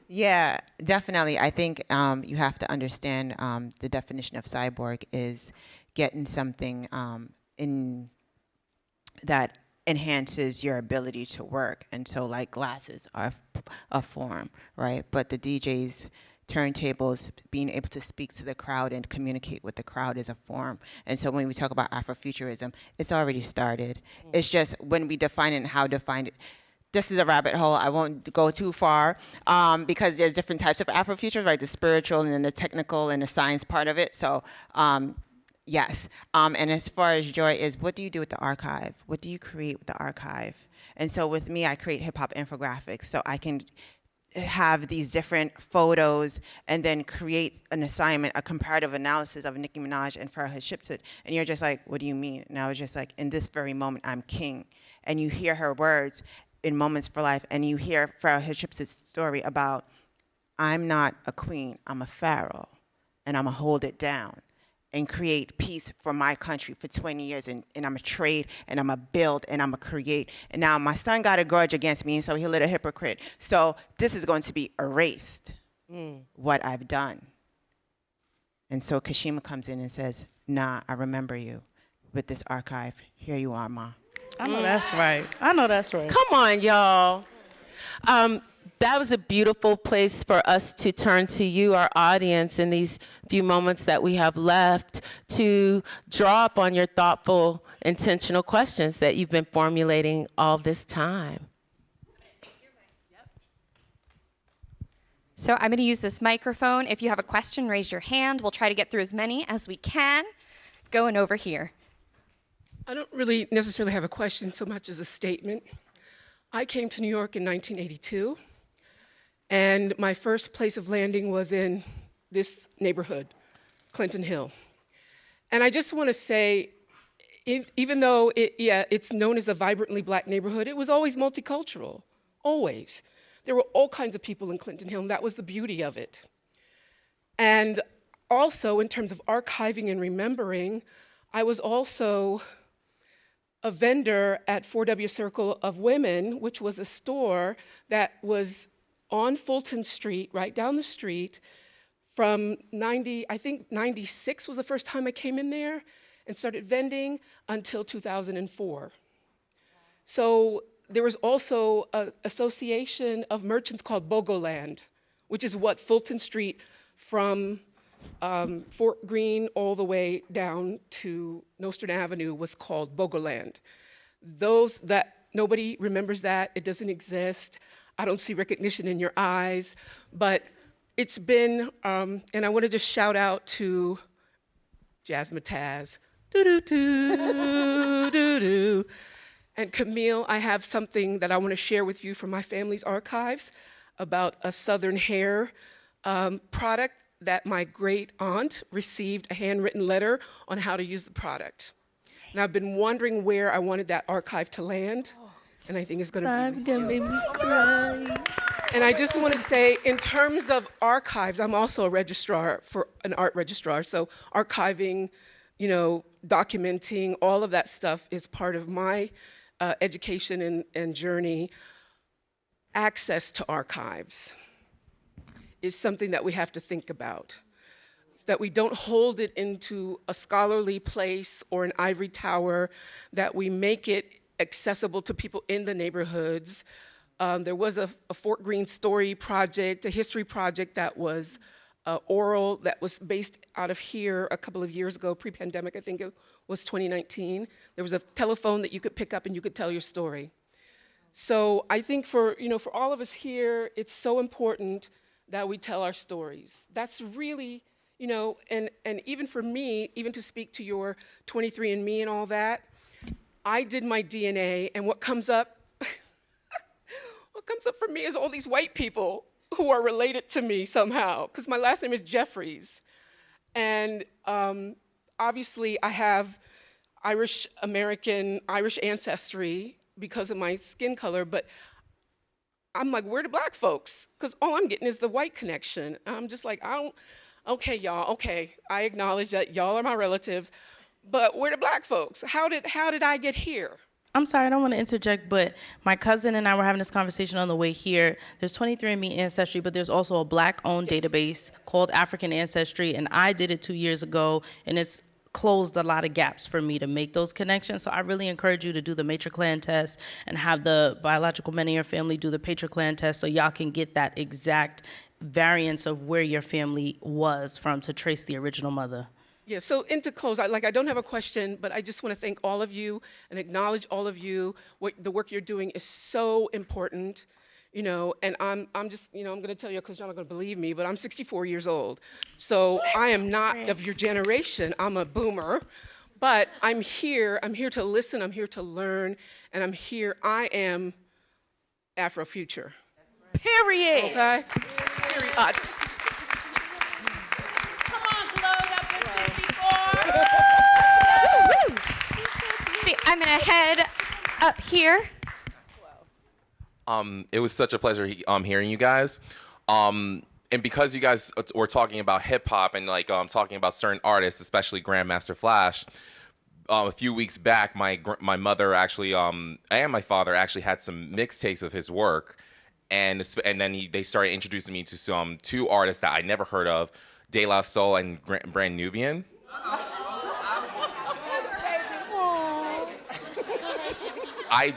Yeah, definitely. I think you have to understand the definition of cyborg is getting something in that enhances your ability to work. And so like glasses are a form, right? But the DJs, turntables, being able to speak to the crowd and communicate with the crowd is a form. And so when we talk about Afrofuturism, it's already started. It's just when we define it and how define it. This is a rabbit hole. I won't go too far because there's different types of Afrofuturism, right? The spiritual and then the technical and the science part of it. So yes. And as far as Joy is, what do you do with the archive? What do you create with the archive? And so with me, I create hip hop infographics. So I can have these different photos and then create an assignment, a comparative analysis of Nicki Minaj and Farrah Hutchinson. And you're just like, what do you mean? And I was just like, in this very moment, I'm king. And you hear her words in Moments for Life, and you hear Farrah Hutchinson's story about, I'm not a queen, I'm a pharaoh, and I'm gonna hold it down and create peace for my country for 20 years, and I'm gonna trade, and I'm gonna build, and I'm gonna create. And now my son got a grudge against me, and so he's a little hypocrite. So this is going to be erased, what I've done. And so Kashema comes in and says, nah, I remember you with this archive. Here you are, Ma. I know that's right. I know that's right. Come on, y'all. That was a beautiful place for us to turn to you, our audience, in these few moments that we have left to draw up on your thoughtful, intentional questions that you've been formulating all this time. So I'm going to use this microphone. If you have a question, raise your hand. We'll try to get through as many as we can. Going over here. I don't really necessarily have a question so much as a statement. I came to New York in 1982, and my first place of landing was in this neighborhood, Clinton Hill. And I just want to say, even though it's known as a vibrantly Black neighborhood, it was always multicultural, always. There were all kinds of people in Clinton Hill, and that was the beauty of it. And also, in terms of archiving and remembering, I was also a vendor at 4W Circle of Women, which was a store that was on Fulton Street, right down the street, from 96 was the first time I came in there and started vending until 2004. So there was also an association of merchants called Bogoland, which is what Fulton Street from Fort Greene all the way down to Nostrand Avenue was called Bogoland. Those that, nobody remembers that, it doesn't exist. I don't see recognition in your eyes, but it's been, and I want to just shout out to Jazzmatazz, doo-doo-doo, and Camille. I have something that I want to share with you from my family's archives about a Southern hair product that my great aunt received a handwritten letter on how to use the product. And I've been wondering where I wanted that archive to land. and I think it's going to be. I'm gonna make me cry. And I just want to say, in terms of archives, I'm also a registrar for an art registrar. So archiving, documenting, all of that stuff is part of my education and journey. Access to archives is something that we have to think about. That we don't hold it into a scholarly place or an ivory tower, that we make it accessible to people in the neighborhoods. There was a Fort Greene story project, a history project that was oral, that was based out of here a couple of years ago, pre-pandemic, I think it was 2019. There was a telephone that you could pick up and you could tell your story. So I think for all of us here, it's so important that we tell our stories. That's really, and even for me, even to speak to your 23andMe and all that, I did my DNA, and what comes up for me is all these white people who are related to me somehow, because my last name is Jeffries. And obviously I have Irish ancestry because of my skin color, but I'm like, where are the black folks? Because all I'm getting is the white connection. I'm just like, okay, y'all, okay, I acknowledge that y'all are my relatives, but where are the black folks? How did I get here? I'm sorry, I don't want to interject, but my cousin and I were having this conversation on the way here. There's 23andMe Ancestry, but there's also a Black-owned database called African Ancestry, and I did it 2 years ago, and it's closed a lot of gaps for me to make those connections. So I really encourage you to do the matriclan test and have the biological men in your family do the patriclan test so y'all can get that exact variance of where your family was from to trace the original mother. Yeah, so to close, I don't have a question, but I just want to thank all of you and acknowledge all of you. The work you're doing is so important, and I'm just, I'm going to tell you because you're not going to believe me, but I'm 64 years old. So I am not of your generation. I'm a boomer, but I'm here to listen, I'm here to learn, and I am Afrofuture. Period. Okay? Period. See, I'm gonna head up here. It was such a pleasure hearing you guys. And because you guys were talking about hip hop and talking about certain artists, especially Grandmaster Flash, a few weeks back, my mother actually and my father actually had some mixtapes of his work, and then they started introducing me to some two artists that I never heard of, De La Soul and Brand Nubian. I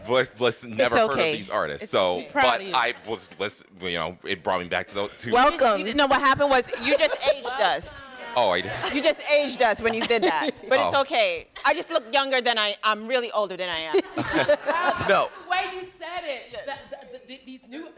was never heard of these artists, so but I was listening. It brought me back to those two. Welcome. You know what happened was you just aged us. Oh, I did. You just aged us when you did that, but it's okay. I just look younger than I'm really older than I am. No. The way you said it,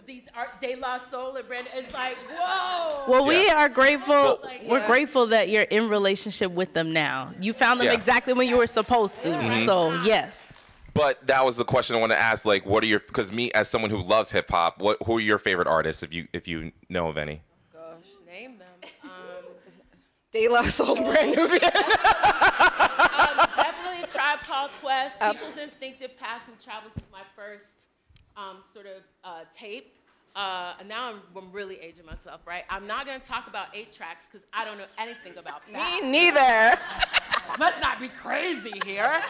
these art De La Soul and Brandon, it's like, whoa. Well, we are grateful. We're grateful that you're in relationship with them now. You found them exactly when you were supposed to. Mm-hmm. So yes. But that was the question I want to ask. Like, what are your? Because me, as someone who loves hip hop, who are your favorite artists, if you know of any? Gosh, name them. De La Soul, Brand Nubian. Definitely Tribe Called Quest. People's Instinctive Passing Travels was my first tape. And now I'm really aging myself, right? I'm not going to talk about 8 tracks because I don't know anything about that. Me neither. Let's not be crazy here.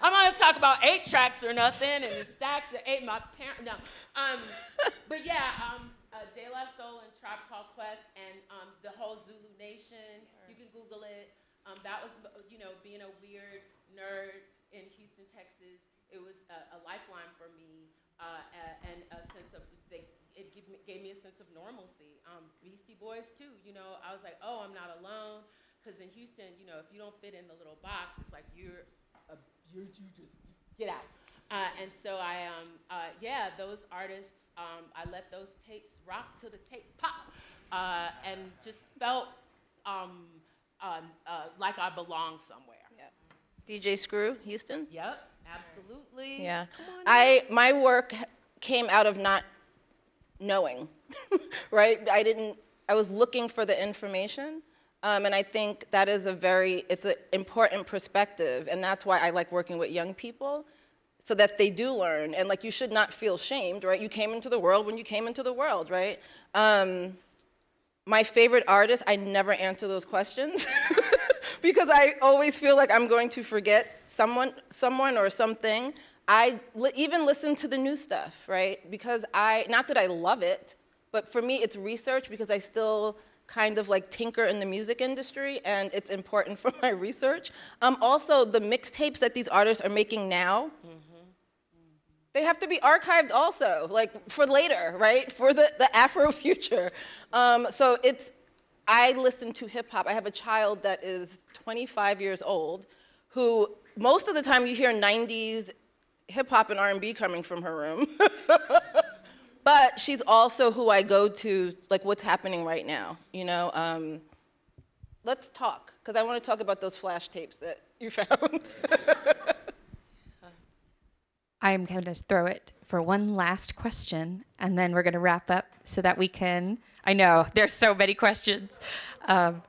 I'm not going to talk about 8 tracks or nothing and the stacks of 8. My parents, no. But yeah, De La Soul and Tribe Called Quest and the whole Zulu Nation. You can Google it. That was, being a weird nerd in Houston, Texas. It was a lifeline for me and a sense of it gave me a sense of normalcy. Beastie Boys too. I was like, oh, I'm not alone. Because in Houston, if you don't fit in the little box, it's like you just get out. And so those artists, I let those tapes rock till the tape pop, and just felt like I belonged somewhere. Yeah. DJ Screw, Houston. Yep, absolutely. Yeah. My work came out of not knowing, right? I was looking for the information. And I think that is it's an important perspective, and that's why I like working with young people. so that they do learn. And like, you should not feel shamed, right? You came into the world when you came into the world, right? My favorite artist, I never answer those questions because I always feel like I'm going to forget someone or something. I even listen to the new stuff, right? Because not that I love it, but for me it's research because I still kind of like tinker in the music industry and it's important for my research. Also, the mixtapes that these artists are making now, they have to be archived also, like for later, right? For the Afrofuture. So I listen to hip hop. I have a child that is 25 years old who most of the time you hear 90s hip hop and R&B coming from her room. But she's also who I go to, like what's happening right now, you know? Let's talk, because I want to talk about those flash tapes that you found. I'm going to throw it for one last question, and then we're going to wrap up so that we can, I know, there's so many questions. One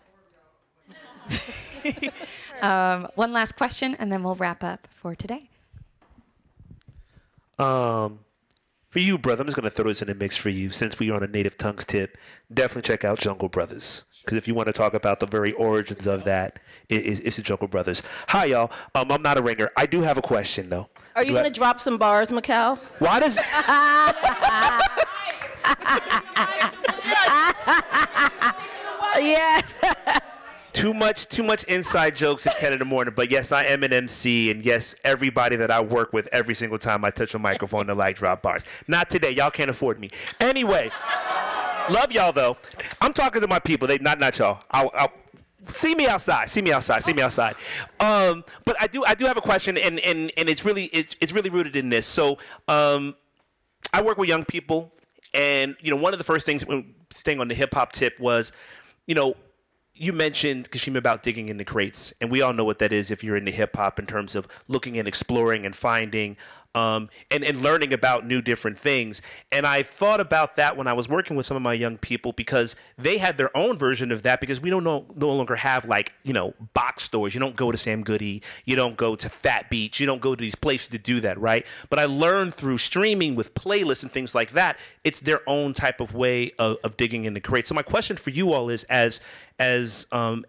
last question, and then we'll wrap up for today. For you, brother, I'm just going to throw this in the mix for you. Since we are on a Native Tongues tip, definitely check out Jungle Brothers. Because if you want to talk about the very origins of that, it's the Jungle Brothers. Hi, y'all. I'm not a ringer. I do have a question, though. Are you going to drop some bars, Mikal? Why does... Yes. Too much inside jokes at 10 in the morning. But yes, I am an MC, and yes, everybody that I work with every single time I touch a microphone, they like drop bars. Not today. Y'all can't afford me. Anyway, love y'all though. I'm talking to my people. They not y'all. I'll see me outside. See me outside. But I do have a question, and it's really rooted in this. So I work with young people, and you know, one of the first things when staying on the hip hop tip was, you know, you mentioned, Kashema, about digging in the crates, and we all know what that is if you're into hip-hop in terms of looking and exploring and finding and learning about new different things. And I thought about that when I was working with some of my young people because they had their own version of that because we no longer have, like, you know, box stores. You don't go to Sam Goody. You don't go to Fat Beach. You don't go to these places to do that, right? But I learned through streaming with playlists and things like that, it's their own type of way of digging in the crates. So my question for you all is, as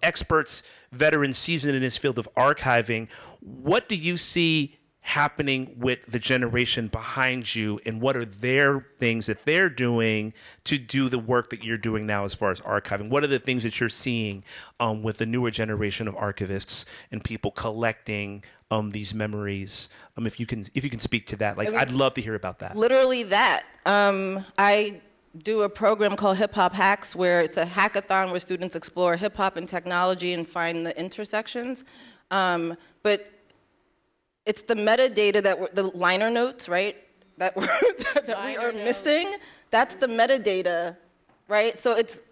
experts, veterans, seasoned in this field of archiving, what do you see happening with the generation behind you, and what are their things that they're doing to do the work that you're doing now as far as archiving? What are the things that you're seeing with the newer generation of archivists and people collecting these memories? If you can speak to that, like, I'd love to hear about that. Literally that. I do a program called Hip Hop Hacks, where it's a hackathon where students explore hip hop and technology and find the intersections. But it's the metadata the liner notes, right? That we are missing. That's the metadata, right? So it's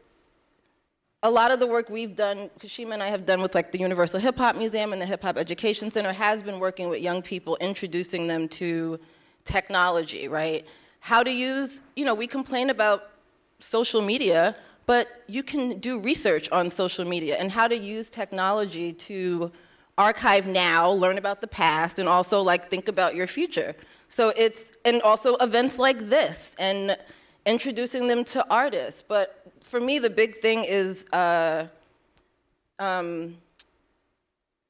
a lot of the work we've done, Kashema and I have done with like the Universal Hip Hop Museum and the Hip Hop Education Center, has been working with young people, introducing them to technology, right? How to use, you know, we complain about social media, but you can do research on social media and how to use technology to archive now, learn about the past, and also like think about your future. So and also events like this and introducing them to artists. But for me, the big thing is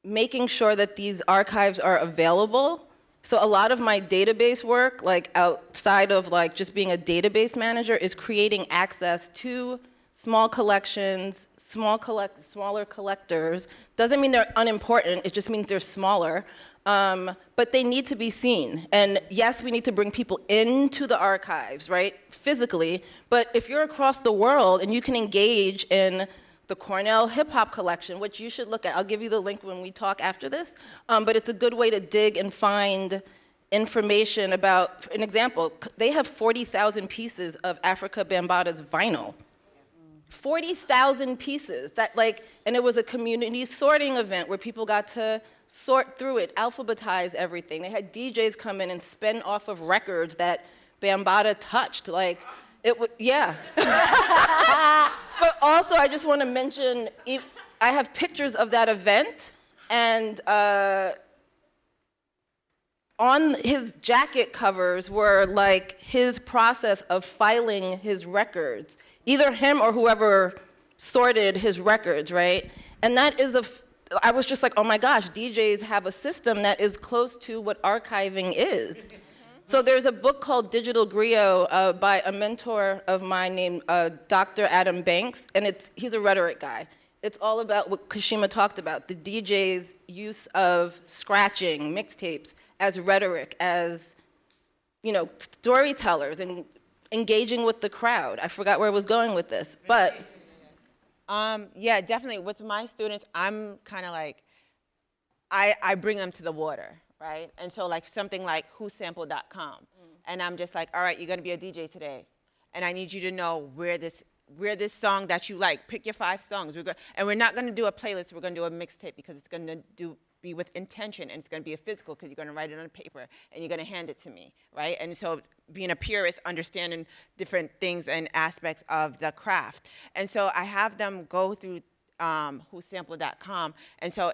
making sure that these archives are available. So a lot of my database work, like outside of like just being a database manager, is creating access to small collections, smaller collectors. Doesn't mean they're unimportant, it just means they're smaller. But they need to be seen. And yes, we need to bring people into the archives, right, physically. But if you're across the world and you can engage in the Cornell Hip Hop Collection, which you should look at. I'll give you the link when we talk after this. But it's a good way to dig and find information about, for an example, they have 40,000 pieces of Africa Bambaata's vinyl. 40,000 pieces, and it was a community sorting event where people got to sort through it, alphabetize everything. They had DJs come in and spin off of records that Bambaata touched, yeah. But also, I just want to mention, I have pictures of that event, and on his jacket covers were like his process of filing his records, either him or whoever sorted his records, right? And that is I was just like, oh my gosh, DJs have a system that is close to what archiving is. So there's a book called Digital Griot by a mentor of mine named Dr. Adam Banks, and he's a rhetoric guy. It's all about what Kashema talked about, the DJ's use of scratching, mixtapes, as rhetoric, as, storytellers and engaging with the crowd. I forgot where I was going with this, but. Yeah, definitely. With my students, I'm kind of like, I bring them to the water, right? And so like something like whosampled.com. And I'm just like, all right, you're going to be a DJ today. And I need you to know where this song that you like, pick your 5 songs. And we're not going to do a playlist, we're going to do a mixtape because it's going to be with intention, and it's going to be a physical because you're going to write it on paper and you're going to hand it to me, right? And so being a purist, understanding different things and aspects of the craft. And so I have them go through whosampled.com, and so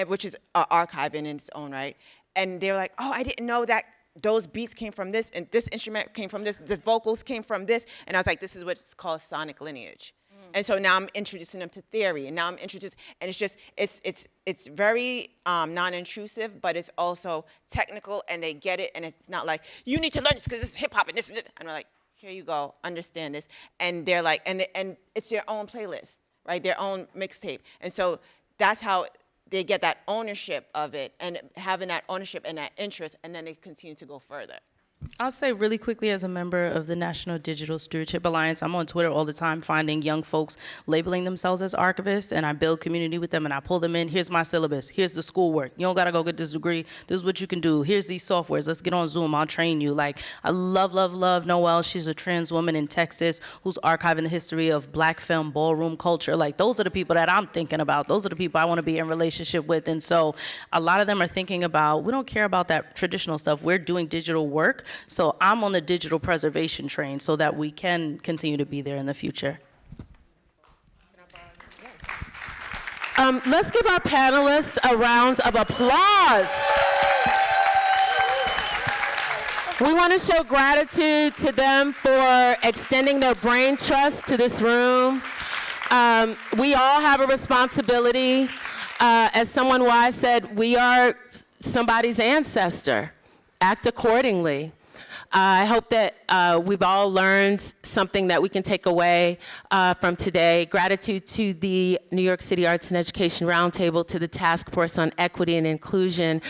which is archiving in its own right. And they're like, oh, I didn't know that those beats came from this, and this instrument came from this, the vocals came from this. And I was like, this is what's called sonic lineage. And so now I'm introducing them to theory, and now I'm introducing, and it's just, it's very non-intrusive, but it's also technical, and they get it, and it's not like, you need to learn this because this is hip hop, and this is it. And I'm like, here you go, understand this. And they're like, and it's their own playlist, right? Their own mixtape. And so that's how they get that ownership of it, and having that ownership and that interest, and then they continue to go further. I'll say really quickly, as a member of the National Digital Stewardship Alliance, I'm on Twitter all the time finding young folks labeling themselves as archivists, and I build community with them, and I pull them in. Here's my syllabus. Here's the schoolwork. You don't got to go get this degree. This is what you can do. Here's these softwares. Let's get on Zoom. I'll train you. Like, I love Noelle. She's a trans woman in Texas who's archiving the history of Black film ballroom culture. Like, those are the people that I'm thinking about. Those are the people I want to be in relationship with. And so a lot of them are thinking about, we don't care about that traditional stuff. We're doing digital work. So I'm on the digital preservation train so that we can continue to be there in the future. Let's give our panelists a round of applause. We want to show gratitude to them for extending their brain trust to this room. We all have a responsibility. As someone wise said, we are somebody's ancestor. Act accordingly. I hope that we've all learned something that we can take away from today. Gratitude to the New York City Arts and Education Roundtable, to the Task Force on Equity and Inclusion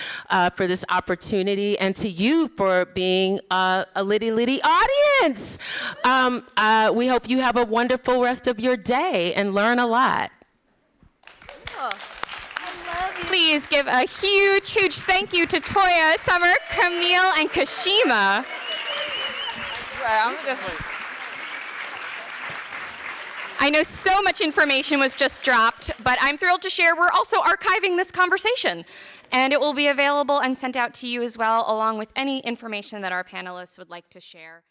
for this opportunity, and to you for being a litty audience. We hope you have a wonderful rest of your day and learn a lot. Please give a huge thank you to Toya, Sommer, Camille, and Kashema. I know so much information was just dropped, but I'm thrilled to share we're also archiving this conversation, and it will be available and sent out to you as well, along with any information that our panelists would like to share.